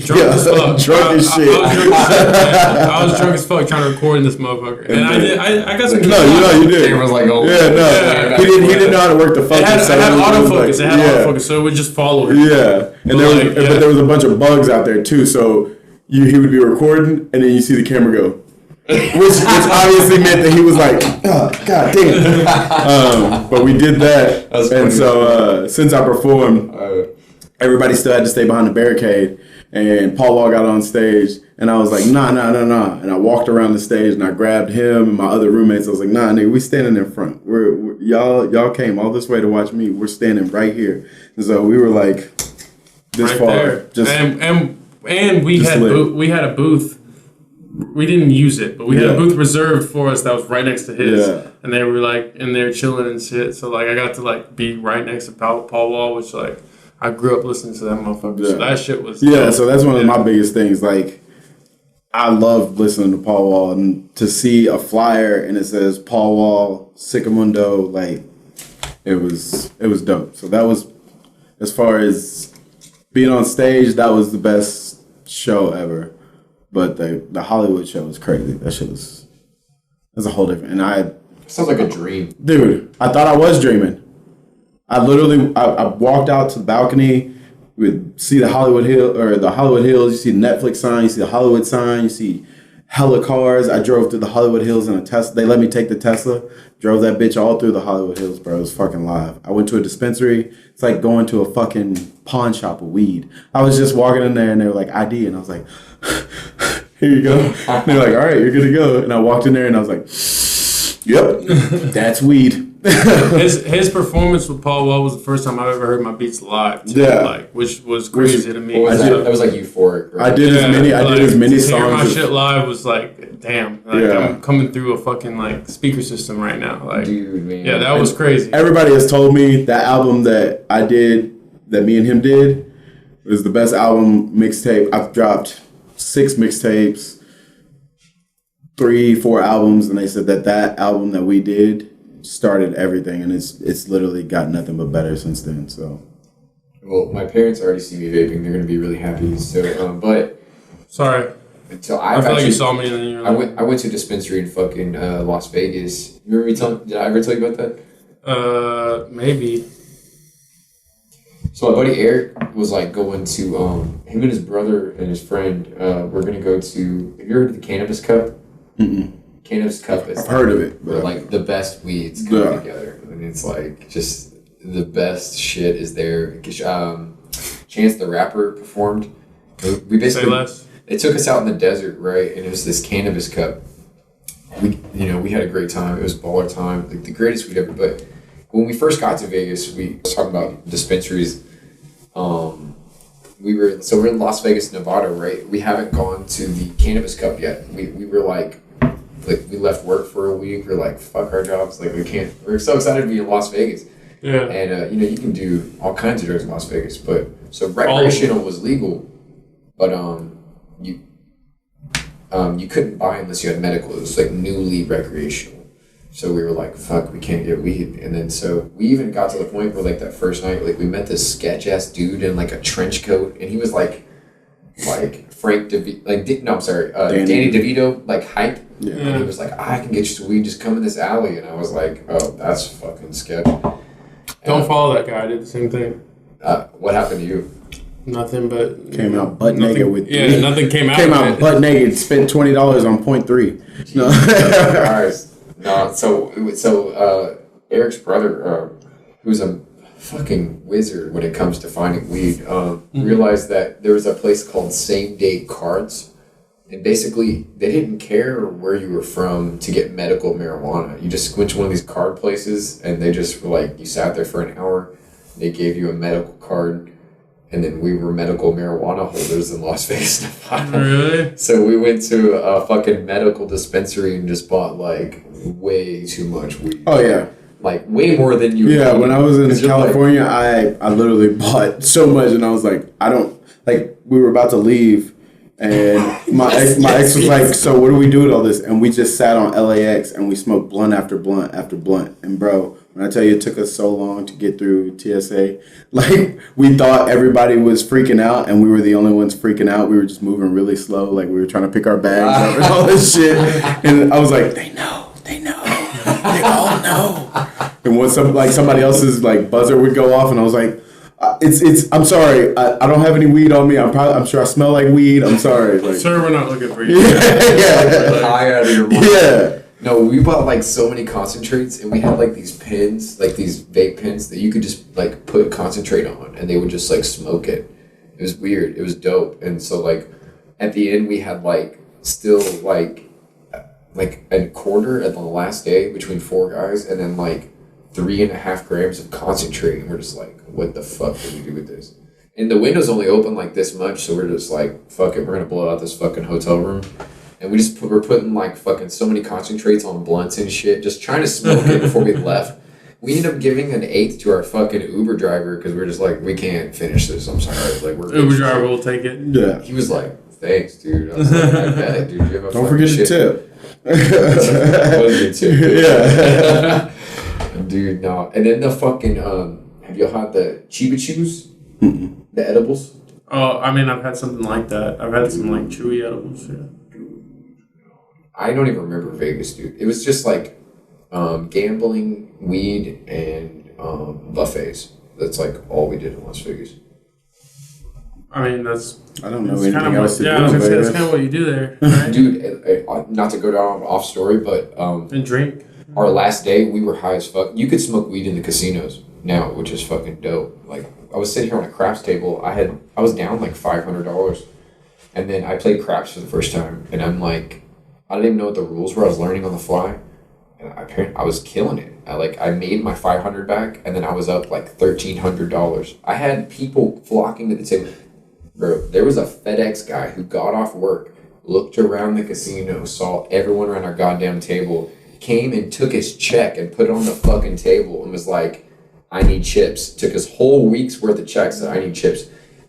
drunk as fuck. Drunk as shit. I was drunk as fuck trying to record in this motherfucker, and I got some. No, you did. Camera's like, oh yeah, no, he didn't know how to work the focus. It had autofocus. It had autofocus, so it would just follow him. Yeah, and but there was a bunch of bugs out there too. So he would be recording, and then you see the camera go. which obviously meant that he was like, oh, God damn. But we did that. And so since I performed, everybody still had to stay behind the barricade. And Paul Wall got on stage, and I was like, nah. And I walked around the stage, and I grabbed him and my other roommates. I was like, nah, nigga, we standing in front. Y'all came all this way to watch me. We're standing right here. And so we were like this right far. There. And we had a booth we didn't use it, but we had a booth reserved for us that was right next to his, and they were like in there chilling and shit. So like I got to like be right next to Paul Wall, which like I grew up listening to that motherfucker. So that shit was so that's one of my biggest things. Like I love listening to Paul Wall, and to see a flyer and it says Paul Wall, Sicko Mundo, like it was dope. So that was, as far as being on stage, that was the best show ever. But the Hollywood show was crazy. That shit was, that's a whole different. And sounds like a dream, dude. I thought I was dreaming. I walked out to the balcony. We would see the Hollywood Hills. You see the Netflix sign. You see the Hollywood sign. You see hella cars. I drove through the Hollywood Hills in a Tesla. They let me take the Tesla. Drove that bitch all through the Hollywood Hills, bro. It was fucking live. I went to a dispensary. It's like going to a fucking pawn shop of weed. I was just walking in there and they were like, ID. And I was like, here you go. And they're like, all right, you're good to go. And I walked in there and I was like, yep, that's weed. his performance with Paul Wall was the first time I've ever heard my beats live too, like, which was crazy to me. That was like euphoric, right? I did as many songs. Hearing my shit live was like, damn, like I'm coming through a fucking like speaker system right now. Like, dude, man. Yeah, that was crazy. Everybody has told me that album that I did, that me and him did, was the best album mixtape. I've dropped 6 mixtapes, 3-4 albums, and they said that album that we did started everything, and it's literally got nothing but better since then. So, well, my parents already see me vaping; they're gonna be really happy. So, but sorry. So I feel like you saw me, and then you were I went to a dispensary in fucking Las Vegas. Remember me did I ever tell you about that? Maybe. So my buddy Eric was like going to him and his brother and his friend were gonna go to. Have you heard of the Cannabis Cup? Mm-mm. Cannabis Cup is I've heard of it, but like the best weeds come together, and it's like just the best shit is there. Chance the Rapper performed. We basically they took us out in the desert, right? And it was this Cannabis Cup. We had a great time. It was baller time, like the greatest we'd ever. But when we first got to Vegas, we was talking about dispensaries. We're in Las Vegas, Nevada, right? We haven't gone to the Cannabis Cup yet. We were like we left work for a week. We're like, fuck our jobs. Like, we can't. We're so excited to be in Las Vegas. Yeah. And you can do all kinds of drugs in Las Vegas, but so recreational was legal, but you couldn't buy unless you had medical. It was like newly recreational. So we were like, fuck, we can't get weed. And then so we even got to the point where like that first night, like we met this sketch ass dude in like a trench coat, and he was like Frank DeVito, Danny DeVito, like hype. Yeah. And he was like, I can get you some weed, just come in this alley. And I was like, oh, that's fucking sketch. Don't follow that guy. I did the same thing. What happened to you? Nothing but came out butt naked with nothing came out. Came out butt naked. Spent $20 on 0.3. No. No. So Eric's brother, who's a fucking wizard when it comes to finding weed, realized that there was a place called Same Day Cards. And basically, they didn't care where you were from to get medical marijuana. You just went to one of these card places, and they just were like, you sat there for an hour, they gave you a medical card, and then we were medical marijuana holders in Las Vegas, Nevada. Really? So we went to a fucking medical dispensary and just bought, like, way too much weed. Oh, yeah. Like, way more than you Yeah, when I was in California, I literally bought so much, and I was like, we were about to leave, and my ex was like, so what do we do with all this? And we just sat on LAX and we smoked blunt after blunt after blunt. And bro, when I tell you it took us so long to get through TSA, like we thought everybody was freaking out and we were the only ones freaking out. We were just moving really slow, like we were trying to pick our bags up and all this shit. And I was like, they know, they all know. And when somebody else's like buzzer would go off, and I was like, I'm sorry. I don't have any weed on me. I'm sure I smell like weed. I'm sorry. Like, sir, we're not looking for you. High out of your mind. Yeah. No, we bought like so many concentrates, and we had like these pins, like these vape pins that you could just like put concentrate on, and they would just like smoke it. It was weird. It was dope. And so like at the end, we had like still like a quarter at the last day between 4 guys, and then like 3.5 grams of concentrate, and we're just like, what the fuck do we do with this? And the window's only open like this much, so we're just like, fuck it, we're gonna blow out this fucking hotel room. and we're putting like fucking so many concentrates on blunts and shit, just trying to smoke it before we left. We ended up giving an eighth to our fucking Uber driver because we're just like, we can't finish this. I'm sorry. Like, we're Uber driver will take it. Yeah. He was like, thanks, dude. I was like, I bet, dude. You have a Don't forget to tip. Yeah. Dude, no. And then the fucking, have you had the Chiba Chews? The edibles? Oh, I mean, I've had something like that. I've had some like chewy edibles. Yeah. I don't even remember Vegas, dude. It was just like gambling, weed, and buffets. That's like all we did in Las Vegas. I mean, that's. I don't know anything else to do. Yeah, I was gonna say that's kind of what you do there, right? Dude, not to go down off story, but and drink. Our last day, we were high as fuck. You could smoke weed in the casinos now, which is fucking dope. Like, I was sitting here on a craps table. I was down like $500, and then I played craps for the first time, and I'm like, I didn't even know what the rules were. I was learning on the fly, and I was killing it. I made my $500 back, and then I was up like $1,300. I had people flocking to the table. Bro, there was a FedEx guy who got off work, looked around the casino, saw everyone around our goddamn table, came and took his check and put it on the fucking table and was like, I need chips. Took his whole week's worth of checks, said, I need chips.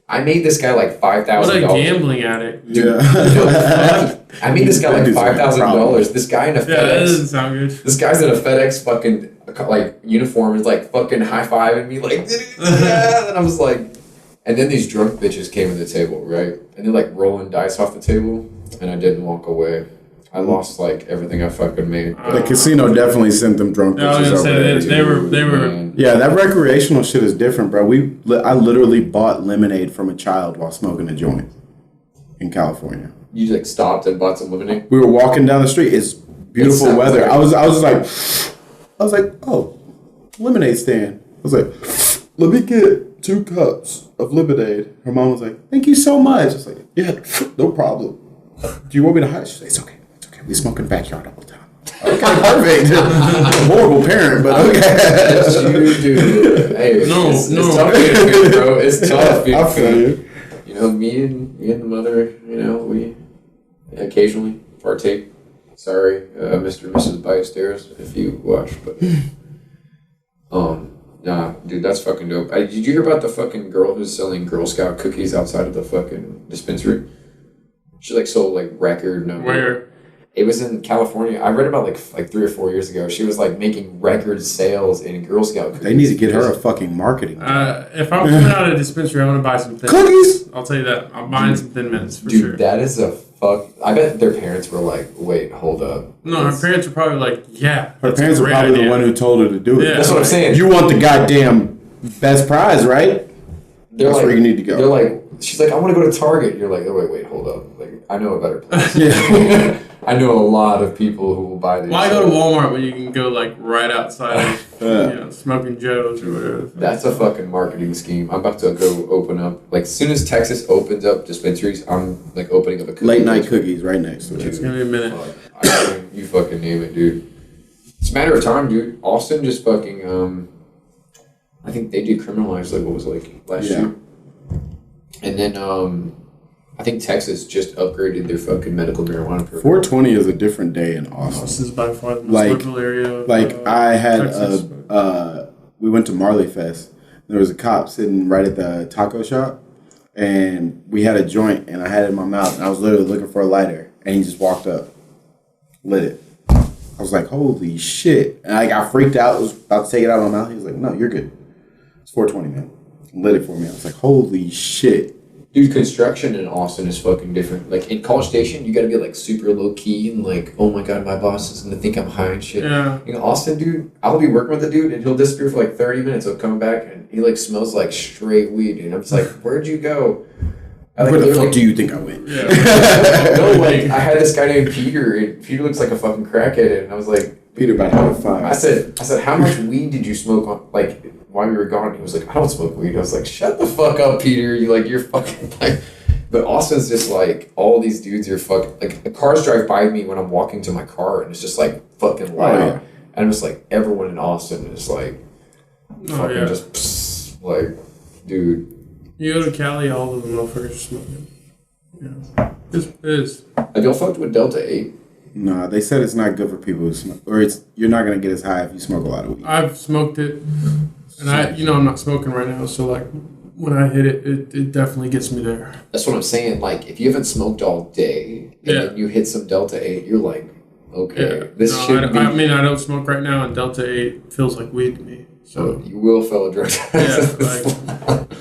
I made this guy like $5,000. What a gambling addict. Dude, I made this guy like $5,000. This guy in a FedEx. Yeah, that doesn't sound good. This guy's in a FedEx fucking like uniform is like fucking high-fiving me like, yeah. And I was like, and then these drunk bitches came to the table, right? And they're like rolling dice off the table, and I didn't walk away. I lost like everything I fucking made. The casino definitely sent them drunk bitches I was gonna over say there. they were. Yeah, that recreational shit is different, bro. I literally bought lemonade from a child while smoking a joint in California. You like stopped and bought some lemonade? We were walking down the street. It's beautiful weather. Like, I was like, oh, lemonade stand. I was like, let me get 2 cups of lemonade. Her mom was like, thank you so much. I was like, yeah, no problem. Do you want me to hide? She's like, it's okay. We smoke in the backyard all the time. Okay, perfect. Horrible parent, but okay. That's you, dude. Hey, it's tough being a parent, bro. It's tough being a parent. You know, me and the mother, you know, we occasionally partake. Sorry, Mr. and Mrs. Bystairs, if you watch, but nah, dude, that's fucking dope. Did you hear about the fucking girl who's selling Girl Scout cookies outside of the fucking dispensary? She like sold like record number. Where? It was in California. I read about like 3 or 4 years ago. She was like making record sales in Girl Scout cookies. They need to get her a fucking marketing. If I'm coming out of a dispensary, I'm gonna buy some Thin cookies. Mints. I'll tell you that. I'm buying some Thin Mints for Dude, sure. that is a fuck. I bet their parents were like, "Wait, hold up." No, her parents were probably like, "Yeah." Her parents are probably the one who told her to do it. Yeah. That's what I'm saying. You want the goddamn best prize, right? They're That's like, where you need to go. They're like, she's like, "I want to go to Target." You're like, "Oh, wait, hold up. Like, I know a better place." Yeah. I know a lot of people who will buy these. Why go to Walmart when you can go like right outside of Smoking Joe's or whatever? That's a fucking marketing scheme. I'm about to go open up. Like, as soon as Texas opens up dispensaries, I'm like opening up a cookie. Late night cookies right next to it. It's gonna be a minute. You fucking name it, dude. It's a matter of time, dude. Austin just fucking I think they decriminalized like what was like last year. And then I think Texas just upgraded their fucking medical marijuana program. 420 is a different day in Austin. This is by far the most liberal area. I had Texas. we went to Marley Fest. There was a cop sitting right at the taco shop, and we had a joint, and I had it in my mouth, and I was literally looking for a lighter, and he just walked up, lit it. I was like, holy shit. And I got freaked out. I was about to take it out of my mouth. He was like, no, you're good. It's 420, man. Lit it for me. I was like, holy shit. Dude, construction in Austin is fucking different. Like, in College Station, you gotta be, like, super low-key and, like, oh, my God, my boss is gonna think I'm high and shit. Yeah. In Austin, dude, I'll be working with a dude, and he'll disappear for, like, 30 minutes. He'll come back, and he, like, smells like straight weed. And I'm just like, where'd you go? Where the fuck do you think I went? Yeah. No, like, I had this guy named Peter, and Peter looks like a fucking crackhead, and I was like... Peter about to have 5. I said, how much weed did you smoke on, like, while we were gone? He was like, I don't smoke weed. I was like, shut the fuck up, Peter. You're fucking, like... But Austin's just like, all these dudes are fucking, like, the cars drive by me when I'm walking to my car, and it's just like fucking loud. Oh, yeah. And I'm just like, everyone in Austin is like, fucking just, psst, like, dude. You go to Cali, all of the motherfuckers are smoking. Yeah. It is. Have y'all fucked with Delta 8? No, they said it's not good for people who smoke, or you're not gonna get as high if you smoke a lot of weed. I've smoked it, and I'm not smoking right now, so like when I hit it, it definitely gets me there. That's what I'm saying. Like, if you haven't smoked all day and then you hit some Delta 8, you're like, okay, this shouldn't be. I mean, I don't smoke right now, and Delta 8 feels like weed to me. So you will fail a drug test.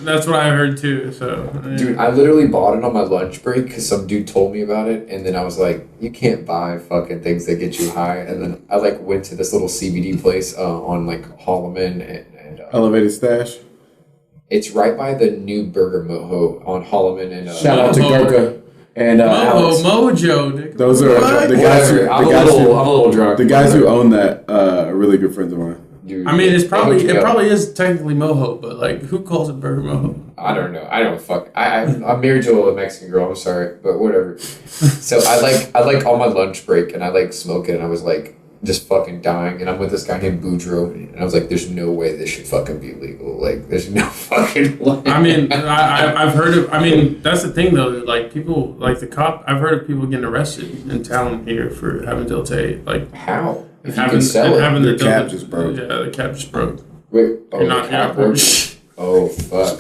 That's what I heard too. So dude, I literally bought it on my lunch break because some dude told me about it, and then I was like, you can't buy fucking things that get you high. And then I like went to this little CBD place on like Holloman and Elevated Stash. It's right by the new Burger Mojo on Holloman and shout out to Gurka and Alex. Mojo, nigga. Those are the guys. I'm a little drunk. The guys who own that are really good friends of mine. Dude, I mean, it probably is technically Mojo, but like, who calls it Burger Mojo? I don't know. I don't fuck. I'm married to a Mexican girl. I'm sorry, but whatever. So I like on my lunch break, and I like smoke it, and I was like just fucking dying, and I'm with this guy named Boudreaux, and I was like, there's no way this should fucking be legal. Like, there's no fucking way. I mean, I've heard of. I mean, that's the thing though. Like people, like the cop. I've heard of people getting arrested in town here for having Delta 8. Like how? If you having can sell it, the cap just broke. Yeah, the cap just broke. Wait, you're not broke. Oh fuck,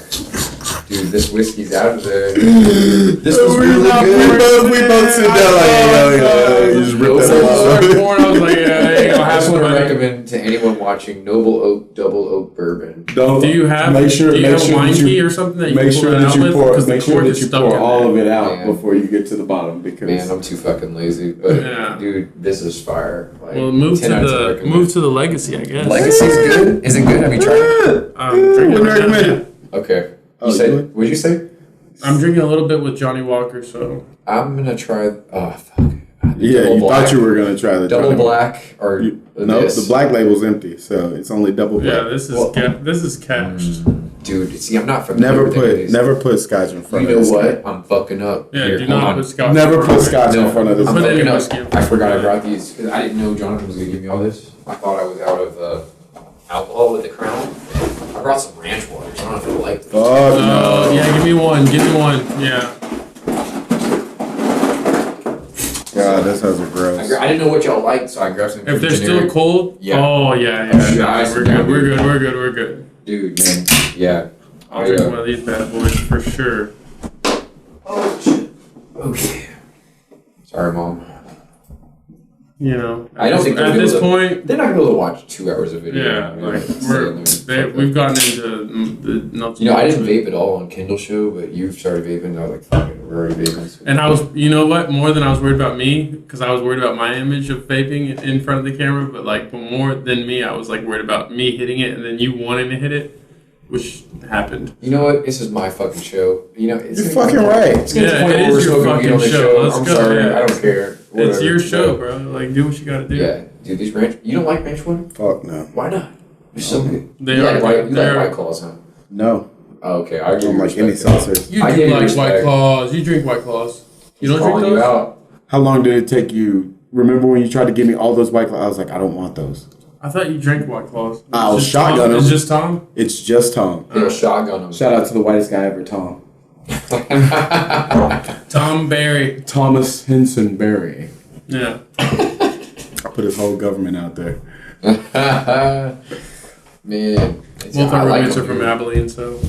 dude, this whiskey's out of there. This was really good. We both sit down like, yo. You just ripped that off. I was like, I just want to recommend to anyone watching Noble Oak Double Oak Bourbon. Do you have a wine key or something that you make can sure pour it that out you with? pour, Because make the sure cork that is you stuck pour in all there. of it out before you get to the bottom. Because man, I'm too fucking lazy. But dude, this is fire. Like, well, move to the Legacy, I guess. Legacy's good. Is it good? Have you tried it? I'm drinking it. Okay. What'd you say? I'm drinking a little bit with Johnny Walker, so I'm gonna try. Oh fuck. Yeah, you thought you were gonna try the double black or no? The black label's empty, so it's only double black. Yeah, this is cashed. Dude, see, I'm not familiar. Never put scotch in front. You know what? I'm fucking up. Yeah, Here, do not put scotch. Never put scotch in front of this. I'm fucking up. I forgot I brought these because I didn't know Jonathan was gonna give me all this. I thought I was out of alcohol with the Crown. I brought some ranch waters. I don't know if you like those. Oh no! Yeah, give me one. Yeah. God, this has a gross. I didn't know what y'all liked, so I grabbed some. If they're still cold, yeah. Oh yeah. We're good. Dude, man, yeah. I'll drink one of these bad boys for sure. Oh shit. Okay. Sorry, Mom. You know, I don't think at this point they're not gonna be able to watch 2 hours of video. Yeah, like we've gotten into the nuts. You know, I didn't vape at all on Kindle Show, but you started vaping. And I was like, fucking, we're already vaping. So. And I was, you know what? More than I was worried about me, because I was worried about my image of vaping in front of the camera. But like, more than me, I was like worried about me hitting it, and then you wanting to hit it, which happened. You know what? This is my fucking show. You know, you're fucking right. It's getting to the point where we're smoking on the show. Let's I'm go. sorry. Yeah. I don't care. Whatever. It's your show, bro. Like, do what you gotta do. Yeah, dude. These ranch. You don't like ranch water? Fuck no. Why not? They're so good. They are. You like White Claws, huh? No. Oh, okay, I don't like any seltzers. You do like White Claws. You drink White Claws. You don't drink those? You out. How long did it take you? Remember when you tried to give me all those White Claws? I was like, I don't want those. I thought you drank White Claws. I'll shotgun them. It's just Tom? It's just Tom. They'll shotgun them. Shout out to the whitest guy ever, Tom. Tom Barry. Thomas Henson Barry. Yeah. I put his whole government out there. Man. Both our roommates are from Abilene, so.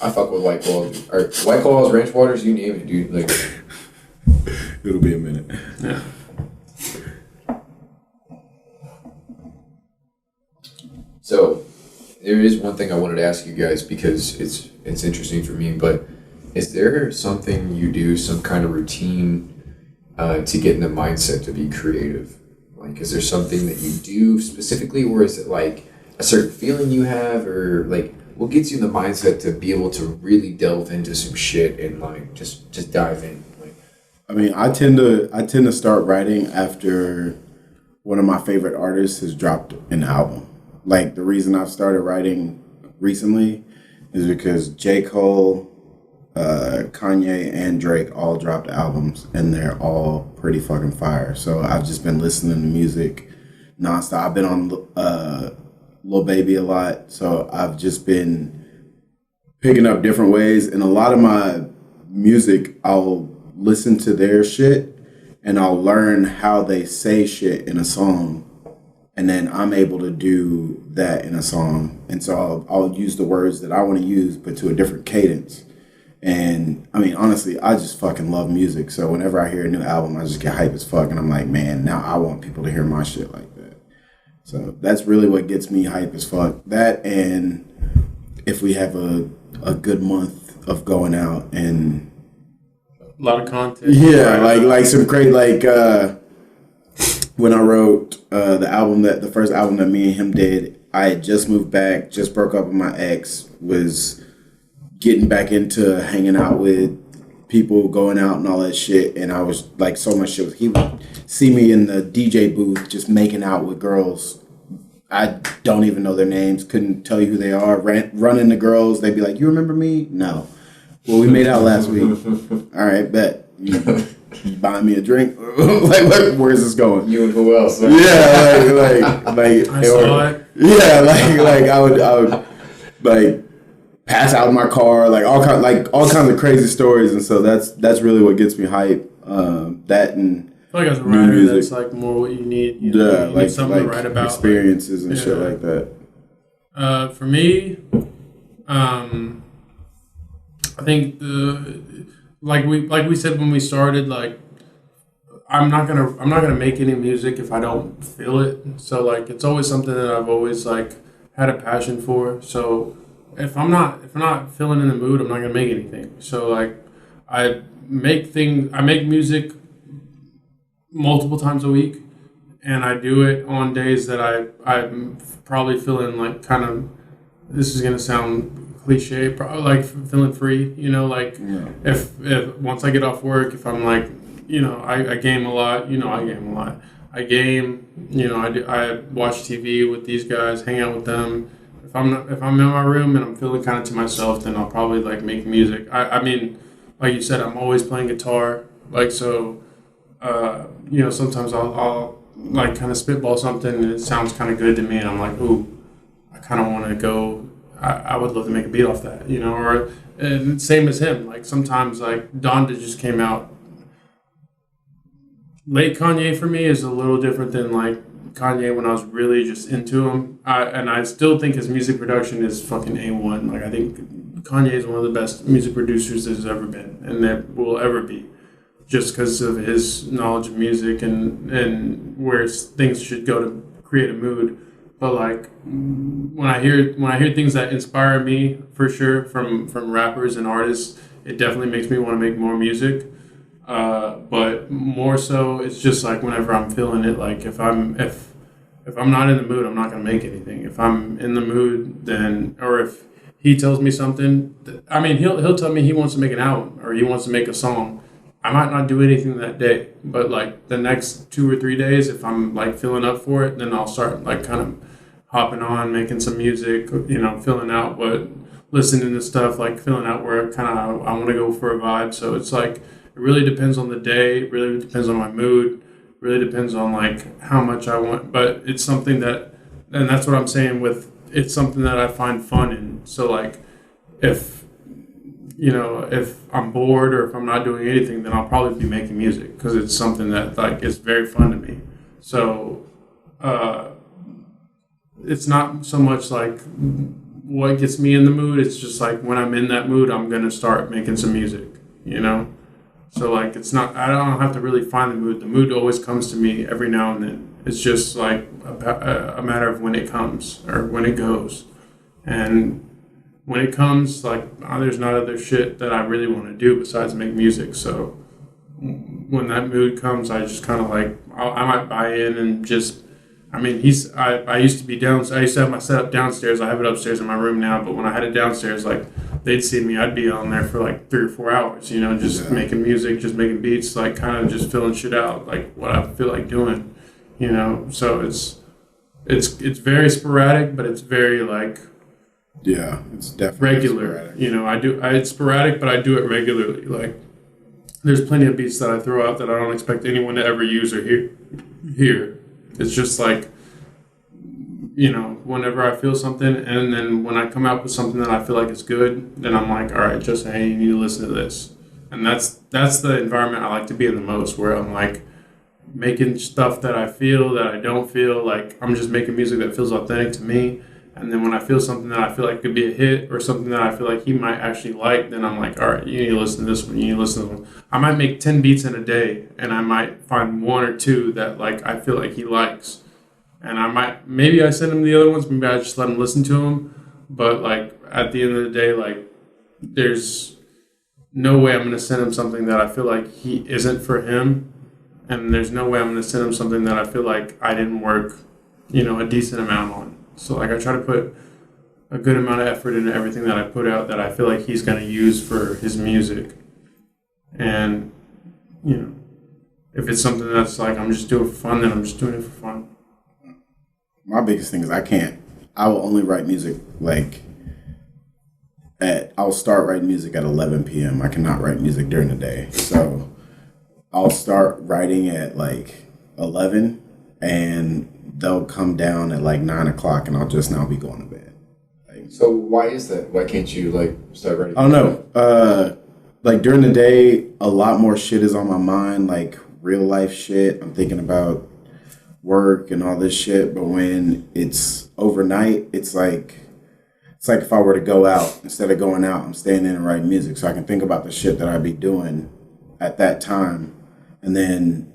I fuck with White Claws. Or White Claws, ranch waters, you name it, dude. Like, it'll be a minute. Yeah. So, there is one thing I wanted to ask you guys because it's interesting for me, but is there something you do, some kind of routine to get in the mindset to be creative? Like, is there something that you do specifically, or is it like a certain feeling you have, or like what gets you in the mindset to be able to really delve into some shit and like just dive in? Like, I mean, I tend to start writing after one of my favorite artists has dropped an album. Like, the reason I've started writing recently is because J. Cole, Kanye, and Drake all dropped albums, and they're all pretty fucking fire. So I've just been listening to music nonstop. I've been on Lil Baby a lot, so I've just been picking up different ways. And a lot of my music, I'll listen to their shit and I'll learn how they say shit in a song. And then I'm able to do that in a song. And so I'll use the words that I want to use, but to a different cadence. And I mean, honestly, I just fucking love music. So whenever I hear a new album, I just get hype as fuck. And I'm like, man, now I want people to hear my shit like that. So that's really what gets me hype as fuck. That, and if we have a good month of going out and a lot of content. Yeah, like some great, like when I wrote the first album that me and him did, I had just moved back, just broke up with my ex, was getting back into hanging out with people, going out and all that shit, and I was like, so much shit. He would see me in the DJ booth just making out with girls. I don't even know their names, couldn't tell you who they are. Run into girls, they'd be like, "You remember me?" No. Well, we made out last week. All right, bet. You buying me a drink? like, where's this going? You and who else? Right? Yeah, like I saw it. Yeah, like I would like pass out in my car, like all kinds of crazy stories, and so that's really what gets me hype. That and I feel like as a writer, that's like more what you need. You know, you need something to write about, experiences and shit like that. For me, I think like we said when we started, like I'm not gonna make any music if I don't feel it. So like it's always something that I've always like had a passion for. So if I'm not feeling in the mood, I'm not gonna make anything. So like I make music multiple times a week, and I do it on days that I'm probably feeling like kind of, this is gonna sound cliche, probably like feeling free, you know, like if once I get off work, if I'm like, you know, I game a lot, you know, I game, you know, I watch TV with these guys, hang out with them. If I'm in my room and I'm feeling kind of to myself, then I'll probably like make music. I mean, like you said, I'm always playing guitar, like, so you know, sometimes I'll like kind of spitball something and it sounds kind of good to me, and I'm like, ooh, I kind of want to go. I would love to make a beat off that, you know. Or and same as him. Like sometimes, like Donda just came out. Late Kanye for me is a little different than like Kanye when I was really just into him. And I still think his music production is fucking A1. Like I think Kanye is one of the best music producers there's ever been and that will ever be, just because of his knowledge of music and where things should go to create a mood. But like when I hear things that inspire me, for sure, from rappers and artists, it definitely makes me want to make more music. But more so, it's just like whenever I'm feeling it. Like if I'm not in the mood, I'm not gonna make anything. If I'm in the mood, then, or if he tells me something, I mean, he'll tell me he wants to make an album or he wants to make a song. I might not do anything that day, but like the next 2 or 3 days, if I'm like feeling up for it, then I'll start like kind of hopping on, making some music, you know, filling out what, listening to stuff, like filling out where kind of I want to go for a vibe. So it's like, it really depends on the day, it really depends on my mood, really depends on like how much I want, but it's something that, and that's what I'm saying with, it's something that I find fun in. So like if, you know, if I'm bored or if I'm not doing anything, then I'll probably be making music because it's something that like is very fun to me. So it's not so much like what gets me in the mood. It's just like when I'm in that mood, I'm going to start making some music, you know? So like it's not, I don't have to really find the mood. The mood always comes to me every now and then. It's just like a matter of when it comes or when it goes. And when it comes, like, there's not other shit that I really want to do besides make music. So when that mood comes, I just kind of like, I might buy in and just, I mean, I used to be I used to have my setup downstairs. I have it upstairs in my room now, but when I had it downstairs, like, they'd see me, I'd be on there for like 3 or 4 hours, you know, just making music, just making beats, like kind of just filling shit out, like what I feel like doing, you know. So it's very sporadic, but it's very like, yeah, it's definitely regular. sporadic. You know, it's sporadic, but I do it regularly. Like, there's plenty of beats that I throw out that I don't expect anyone to ever use or hear. It's just like, you know, whenever I feel something, and then when I come out with something that I feel like is good, then I'm like, all right, just hey, you need to listen to this. And that's the environment I like to be in the most, where I'm like making stuff that I feel that I don't feel. Like I'm just making music that feels authentic to me. And then when I feel something that I feel like could be a hit or something that I feel like he might actually like, then I'm like, all right, you need to listen to this one. You need to listen to this one. I might make 10 beats in a day, and I might find one or two that like I feel like he likes. And maybe I send him the other ones. Maybe I just let him listen to them. But like at the end of the day, like there's no way I'm going to send him something that I feel like he isn't for him. And there's no way I'm going to send him something that I feel like I didn't work, a decent amount on. So like I try to put a good amount of effort into everything that I put out that I feel like he's going to use for his music. And, if it's something that's like I'm just doing it for fun, then I'm just doing it for fun. My biggest thing is I will only write music I'll start writing music at 11 p.m. I cannot write music during the day. So I'll start writing at 11 and they'll come down at 9 o'clock and I'll just now be going to bed. So why is that? Why can't you start writing? I don't know. During the day, a lot more shit is on my mind, real life shit. I'm thinking about work and all this shit. But when it's overnight, it's like if I were to go out, instead of going out, I'm staying in and writing music so I can think about the shit that I'd be doing at that time. And then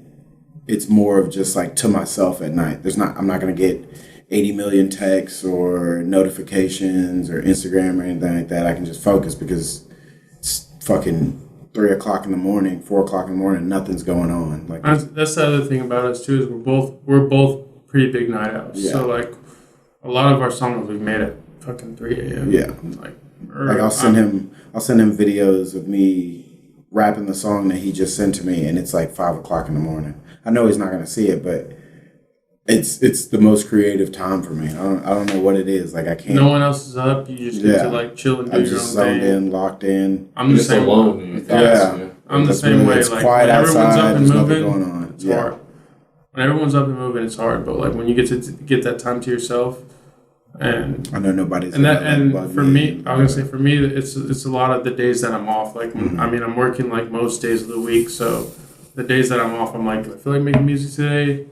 it's more of just to myself at night. I'm not going to get 80 million texts or notifications or Instagram or anything like that. I can just focus because it's fucking 3 o'clock in the morning, 4 o'clock in the morning, nothing's going on. That's the other thing about us too, is we're both pretty big night owls. Yeah. So a lot of our songs we've made at fucking 3 a.m. Yeah. I'll send him videos of me rapping the song that he just sent to me, and it's 5 o'clock in the morning. I know he's not gonna see it, but it's the most creative time for me. I don't know what it is. I can't. No one else is up. You just get to chill and do your own thing. I'm just zoned in, locked in. I'm the same alone. Yeah. I'm the same way. It's quiet outside. Everyone's up and moving, going on. It's hard. When everyone's up and moving, it's hard. But when you get to get that time to yourself, and I know nobody's. And for me, I was gonna say, for me, it's a lot of the days that I'm off. I'm working most days of the week, so the days that I'm off, I'm I feel like making music today.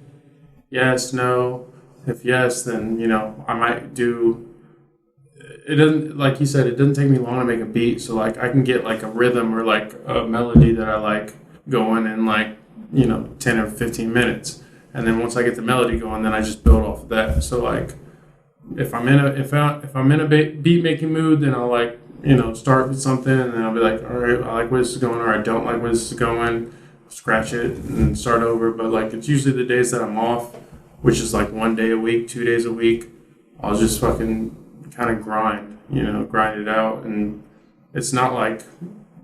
Yes, no. If yes, then I might do. It doesn't, like you said, it doesn't take me long to make a beat. So I can get a rhythm or a melody that I like going in 10 or 15 minutes, and then once I get the melody going, then I just build off of that. So if I'm in a beat making mood, then I'll start with something, and then I'll be all right, I like where this is going, or I don't like where this is going. Scratch it and start over. But it's usually the days that I'm off, which is 1 day a week, 2 days a week, I'll just fucking kind of grind it out. And it's not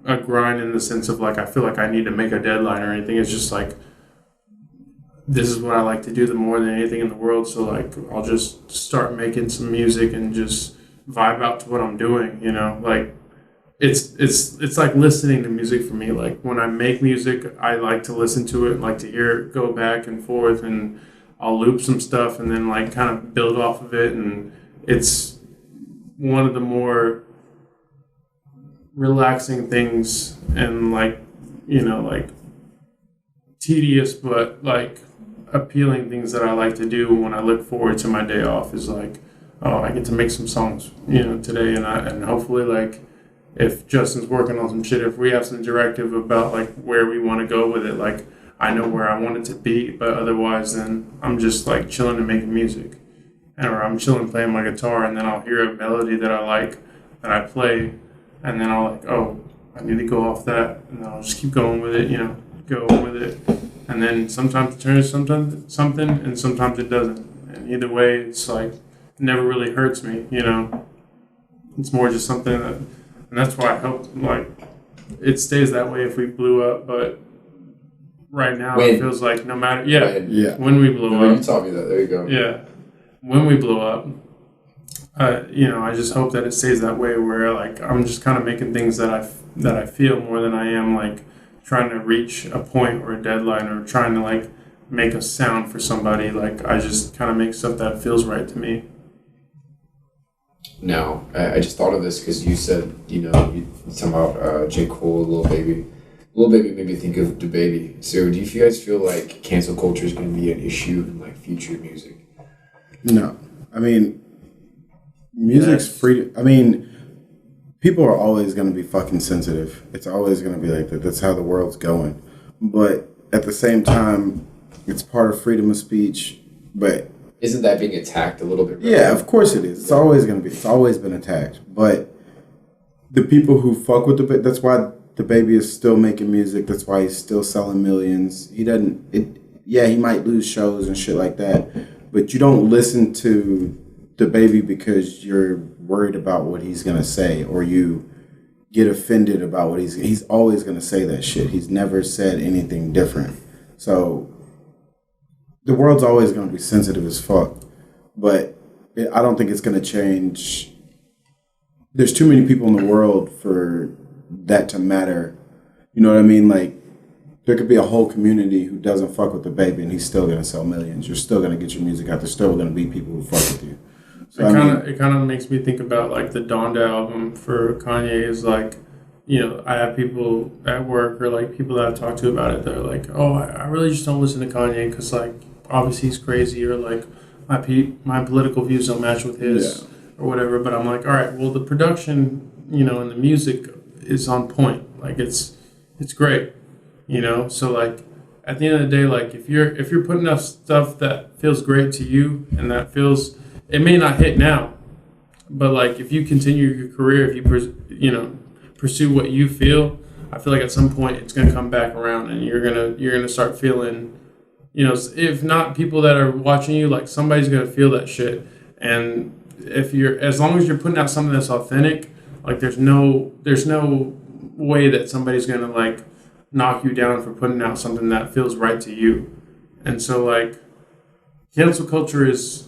a grind in the sense of I feel like I need to make a deadline or anything. It's just this is what I like to do the more than anything in the world. So I'll just start making some music and just vibe out to what I'm doing, It's like listening to music for me. When I make music, I like to listen to it, like to hear it go back and forth, and I'll loop some stuff and then kind of build off of it. And it's one of the more relaxing things and tedious but appealing things that I like to do when I look forward to my day off is I get to make some songs, today, and hopefully if Justin's working on some shit, if we have some directive about where we want to go with it, I know where I want it to be, but otherwise then I'm just chilling and making music, or I'm chilling playing my guitar, and then I'll hear a melody that I like that I play, and then I'll I need to go off that, and then I'll just keep going with it, go with it, and then sometimes it turns something, and sometimes it doesn't, and either way it's it never really hurts me, It's more just something that. And that's why I hope it stays that way if we blew up. But right now it feels no matter when we blow up. You taught me that. There you go. Yeah, when we blow up, I just hope that it stays that way. Where I'm just kind of making things that I feel more than I am trying to reach a point or a deadline or trying to make a sound for somebody. I just kind of make stuff that feels right to me. Now, I just thought of this because you said, you talking about J. Cole, Lil Baby. little bit made me think of DaBaby. So do you guys feel like cancel culture is going to be an issue in like future music? No. I mean, music's free. I mean, people are always going to be fucking sensitive. It's always going to be like that. That's how the world's going. But at the same time, it's part of freedom of speech. But isn't that being attacked a little bit? Right? Yeah, of course it is. It's always going to be. It's always been attacked. But the people who fuck with that's why DaBaby is still making music. That's why he's still selling millions. He doesn't. He might lose shows and shit like that. But you don't listen to DaBaby because you're worried about what he's gonna say, or you get offended about what he's always gonna say that shit. He's never said anything different. So the world's always gonna be sensitive as fuck. But I don't think it's gonna change. There's too many people in the world for that to matter. You know what I mean? Like, there could be a whole community who doesn't fuck with DaBaby and he's still gonna sell millions. You're still gonna get your music out. There's still gonna be people who fuck with you. So it kind of makes me think about like the Donda album for Kanye is like, you know, I have people at work or like people that I've talked to about it. They're like, oh, I really just don't listen to Kanye because like obviously he's crazy, or like my political views don't match with his or whatever. But I'm like, all right, well the production, you know, and the music is on point. Like it's great, you know. So like at the end of the day, like if you're putting out stuff that feels great to you and that feels, it may not hit now, but like if you continue your career, if you pursue what you feel, I feel like at some point it's gonna come back around, and you're gonna start feeling, you know, if not people that are watching you, like somebody's gonna feel that shit. And as long as you're putting out something that's authentic, like there's no way that somebody's gonna like knock you down for putting out something that feels right to you. And so like cancel culture is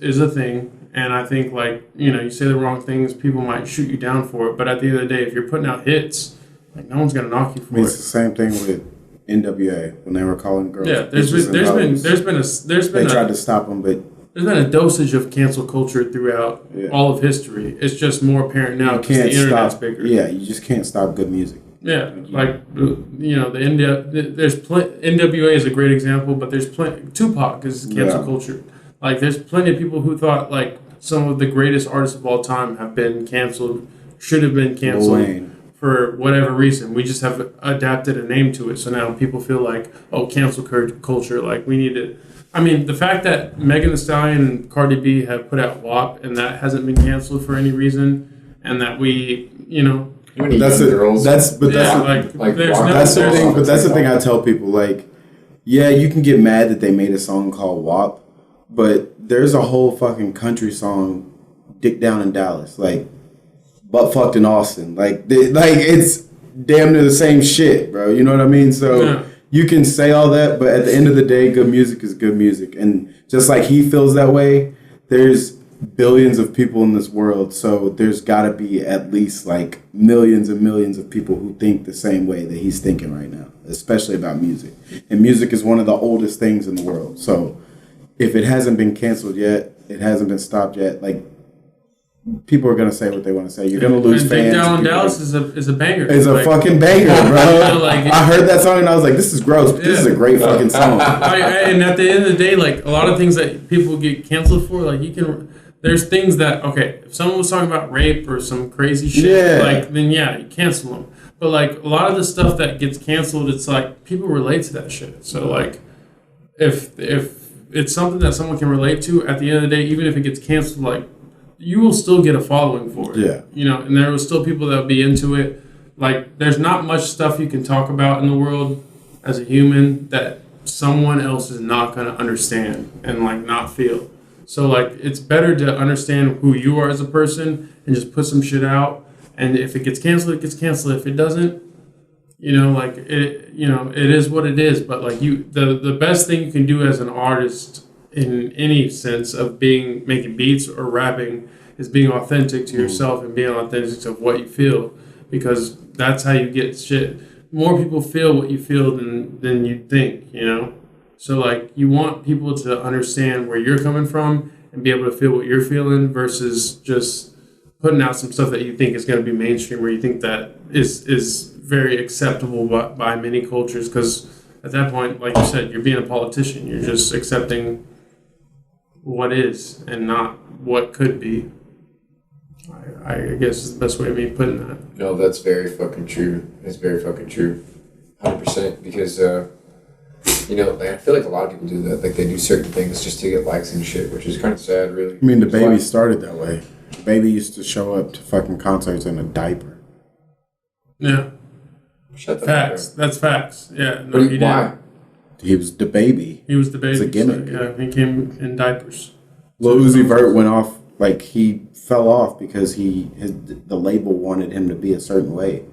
a thing, and I think like, you know, you say the wrong things, people might shoot you down for it, but at the end of the day, if you're putting out hits, like no one's gonna knock you for it. It's the same thing with NWA when they were calling girls. Yeah, there's been they tried to stop them, but there's been a dosage of cancel culture throughout all of histoay. It's just more apparent now because the internet's bigger. Yeah, you just can't stop good music. Yeah, like, you know, NWA is a great example, but there's plenty. Tupac is cancel culture. Like, there's plenty of people who thought like some of the greatest artists of all time have been canceled, should have been canceled for whatever reason. We just have adapted a name to it, so now people feel like, oh, cancel culture. Like we need it. I mean, the fact that Megan Thee Stallion and Cardi B have put out WAP and that hasn't been canceled for any reason, and that we, you know. That's the thing. But that's the thing I tell people. Like, yeah, you can get mad that they made a song called WAP, but there's a whole fucking country song, "Dick Down in Dallas," like "Butt Fucked in Austin." Like it's damn near the same shit, bro. You know what I mean? So you can say all that, but at the end of the day, good music is good music, and just like he feels that way, there's billions of people in this world, so there's got to be at least like millions and millions of people who think the same way that he's thinking right now, especially about music. And music is one of the oldest things in the world, so if it hasn't been canceled yet, it hasn't been stopped yet, like people are gonna say what they want to say. You're gonna lose fans. Down in Dallas is a banger. It's a fucking banger, bro. I heard that song and I was like, this is gross, but this is a great fucking song. And at the end of the day, like a lot of things that people get canceled for, like there's things that, okay, if someone was talking about rape or some crazy shit, like then you cancel them. But like a lot of the stuff that gets canceled, it's like people relate to that shit. So like if it's something that someone can relate to, at the end of the day, even if it gets canceled, like you will still get a following for it. Yeah. You know, and there will still people that will be into it. Like there's not much stuff you can talk about in the world as a human that someone else is not going to understand and like not feel. So, like, it's better to understand who you are as a person and just put some shit out. And if it gets canceled, it gets canceled. If it doesn't, you know, like, it is what it is. But, like, the best thing you can do as an artist in any sense of making beats or rapping is being authentic to yourself and being authentic to what you feel. Because that's how you get shit. More people feel what you feel than you think, you know? So, like, you want people to understand where you're coming from and be able to feel what you're feeling versus just putting out some stuff that you think is going to be mainstream or you think that is very acceptable by many cultures. Because at that point, like you said, you're being a politician. You're just accepting what is and not what could be. I guess is the best way of me putting that. No, that's very fucking true. It's very fucking true. 100%. Because, I feel like a lot of people do that. Like, they do certain things just to get likes and shit, which is kind of sad, really. I mean, the baby started that way. The baby used to show up to fucking concerts in a diaper. Yeah. Shut the Facts. fuck up. That's facts. Yeah. No, he Why? didn't. He was the baby. He was the baby. It's a gimmick. So, yeah, he came in diapers. Lil Uzi Vert went off, like, he fell off because the label wanted him to be a certain way.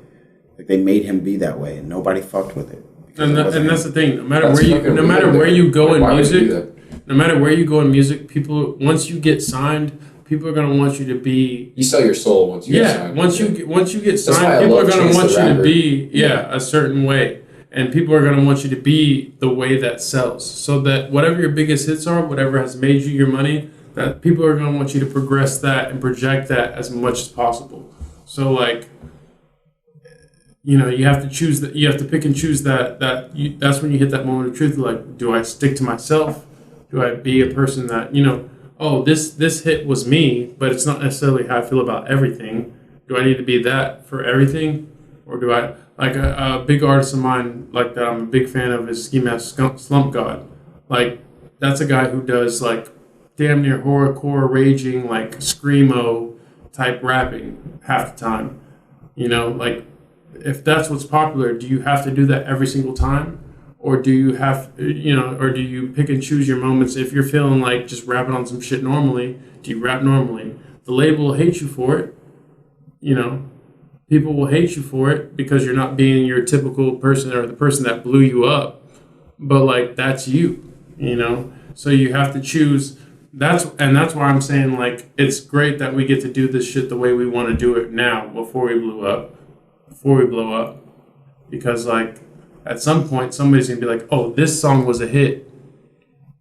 Like, they made him be that way, and nobody fucked with it. And that's the thing. No matter where you go in music, people, once you get signed, people are gonna want you to be. You sell your soul once you get signed. Once you get signed, people are gonna want you to be a certain way, and people are gonna want you to be the way that sells. So that whatever your biggest hits are, whatever has made you your money, that people are gonna want you to progress that and project that as much as possible. So like, you have to choose that. You have to pick and choose that. That's when you hit that moment of truth. Like, do I stick to myself? Do I be a person that this hit was me, but it's not necessarily how I feel about everything. Do I need to be that for everything, or do I like a big artist of mine like that I'm a big fan of is Ski Mask Slump God. Like, that's a guy who does like damn near horrorcore, raging like screamo type rapping half the time. Like, if that's what's popular, do you have to do that every single time? Or do you or do you pick and choose your moments? If you're feeling like just rapping on some shit normally, do you rap normally? The label will hate you for it. People will hate you for it because you're not being your typical person or the person that blew you up. But like, that's you, So you have to choose. That's why I'm saying, like, it's great that we get to do this shit the way we want to do it now before we blow up. Because like, at some point somebody's gonna be like, oh, this song was a hit.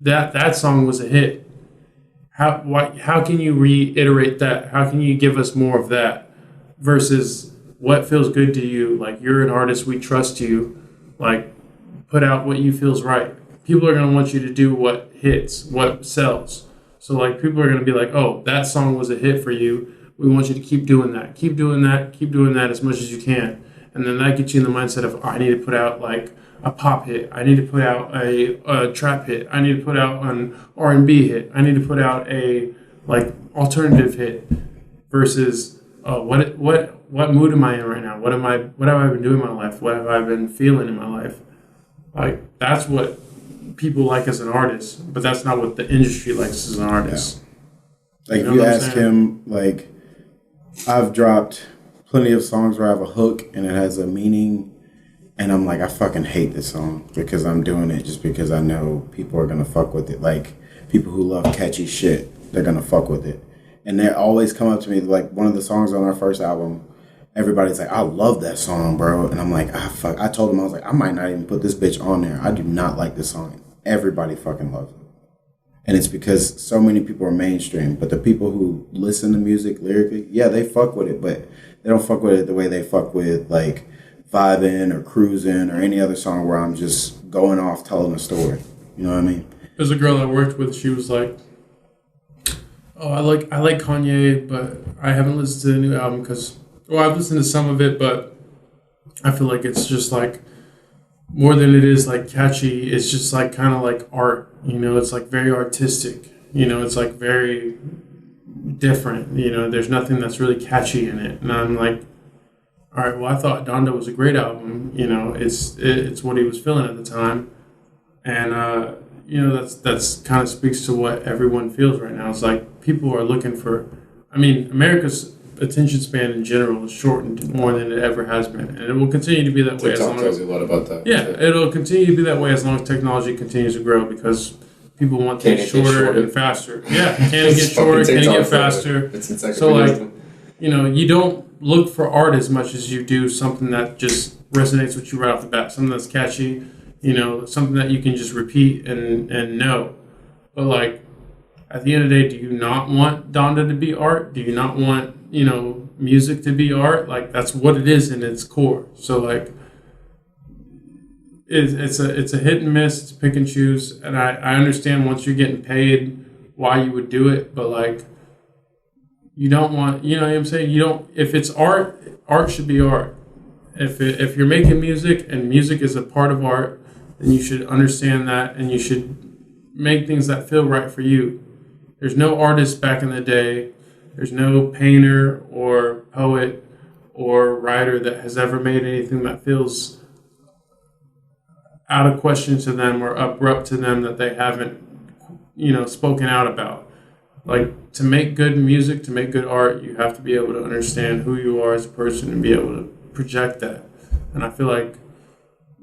That song was a hit. How can you reiterate that? How can you give us more of that? Versus what feels good to you? Like, you're an artist, we trust you. Like, put out what you feels right. People are gonna want you to do what hits, what sells. So like, people are gonna be like, oh, that song was a hit for you. We want you to keep doing that. Keep doing that as much as you can. And then that gets you in the mindset of, I need to put out like a pop hit. I need to put out a trap hit. I need to put out an R&B hit. I need to put out a like alternative hit. Versus what mood am I in right now? What have I been doing in my life? What have I been feeling in my life? Like, that's what people like as an artist, but that's not what the industry likes as an artist. Yeah. Like, if you ask him, like, I've dropped plenty of songs where I have a hook and it has a meaning, and I'm like, I fucking hate this song because I'm doing it just because I know people are gonna fuck with it. Like, people who love catchy shit, they're gonna fuck with it. And they always come up to me, like, one of the songs on our first album, everybody's like, I love that song, bro. And I'm like, I told them, I was like, I might not even put this bitch on there. I do not like this song. Everybody fucking loves it. And it's because so many people are mainstream. But the people who listen to music lyrically, yeah, they fuck with it, but they don't fuck with it the way they fuck with, like, Vibin' or Cruisin' or any other song where I'm just going off telling a story. You know what I mean? There's a girl I worked with, she was like, oh, I like Kanye, but I haven't listened to the new album because, I've listened to some of it, but I feel like it's just like, more than it is like catchy, it's just like kind of like art, it's like very artistic, it's like very different, there's nothing that's really catchy in it. And I'm like, all right, well, I thought Donda was a great album, it's what he was feeling at the time. And, that's kind of speaks to what everyone feels right now. It's like, people are looking for, America's attention span in general is shortened more than it ever has been, and it will continue to be that way. TikTok tells you a lot about that. Yeah, it'll continue to be that way as long as technology continues to grow, because people want things shorter and faster. Yeah, can it get shorter? Can it get faster? So like, you don't look for art as much as you do something that just resonates with you right off the bat, something that's catchy, something that you can just repeat and know. But like, at the end of the day, do you not want Donda to be art? Do you not want music to be art, like that's what it is in its core. So like it's a hit and miss, it's pick and choose, and I understand once you're getting paid why you would do it, but like you don't want, you know what I'm saying? You don't, if it's art should be art. If you're making music and music is a part of art, then you should understand that and you should make things that feel right for you. There's no artist back in the day, there's no painter or poet or writer that has ever made anything that feels out of question to them or abrupt to them that they haven't, spoken out about. Like, to make good music, to make good art, you have to be able to understand who you are as a person and be able to project that. And I feel like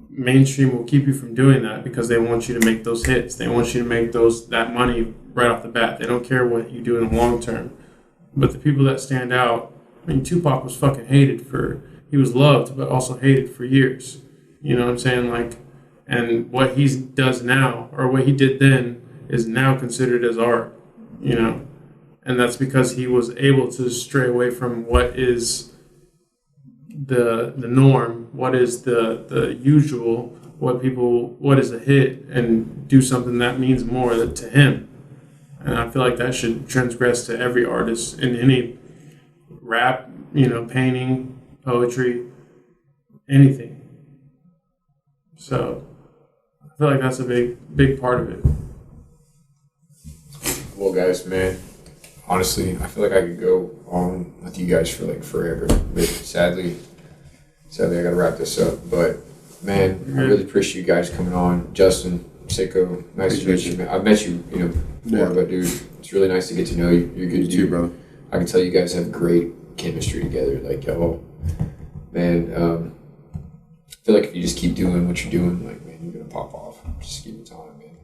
mainstream will keep you from doing that because they want you to make those hits. They want you to make that money right off the bat. They don't care what you do in the long term. But the people that stand out, I mean, Tupac was fucking hated he was loved, but also hated for years. You know what I'm saying? Like, and what he does now, or what he did then, is now considered as art, And that's because he was able to stray away from what is the norm, what is the usual, what is a hit, and do something that means more to him. And I feel like that should transgress to every artist in any rap, painting, poetry, anything. So I feel like that's a big part of it. Well, guys, man, honestly, I feel like I could go on with you guys for like forever. But sadly, I gotta wrap this up. But man, I really appreciate you guys coming on. Justin, Sicko, nice to meet you, man. I've met you, before, but dude, it's really nice to get to know you. You're good too, bro. I can tell you guys have great chemistry together. Like, y'all, man, I feel like if you just keep doing what you're doing, like, man, you're gonna pop off. Just give it time, man.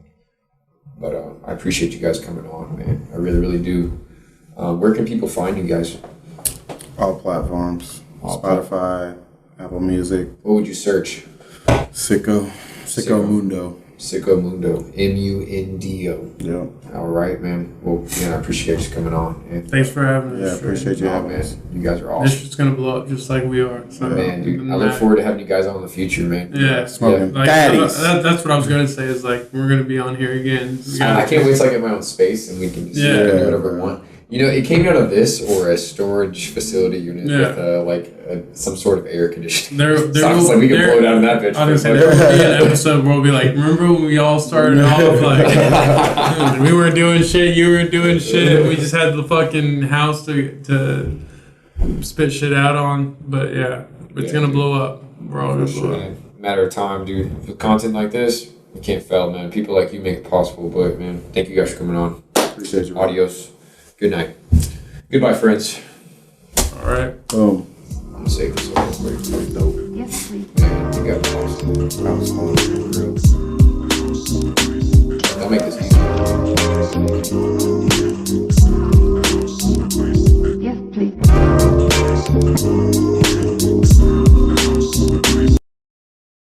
But I appreciate you guys coming on, man. I really, really do. Where can people find you guys? All platforms. Spotify, Apple Music. What would you search? Sicko Mundo. Sicko Mundo. Mundo. Yeah. All right, man. Well, man, I appreciate you coming on. And thanks for having us. Yeah, I appreciate you having us. You guys are awesome. This shit's gonna blow up just like we are. So, man, dude, I look forward to having you guys on in the future, man. Yeah, smoking. Like, that's what I was gonna say. Is like we're gonna be on here again. I can't wait till I get my own space and we can just do whatever we want. It came out of this or a storage facility unit with some sort of air conditioning. Sounds like we can blow down that bitch. I was gonna say, there will be an episode where we'll be like, remember when we all started off like we weren't doing shit, you weren't doing shit, we just had the fucking house to spit shit out on. But yeah, it's gonna blow up. We're all gonna blow up. Matter of time, dude. With content like this, you can't fail, man. People like you make it possible. But man, thank you guys for coming on. Appreciate you. Adios. Good night. Goodbye, friends. All right. Boom. I'm gonna save this all. Yes, please. Man, you guys are awesome. That was fun.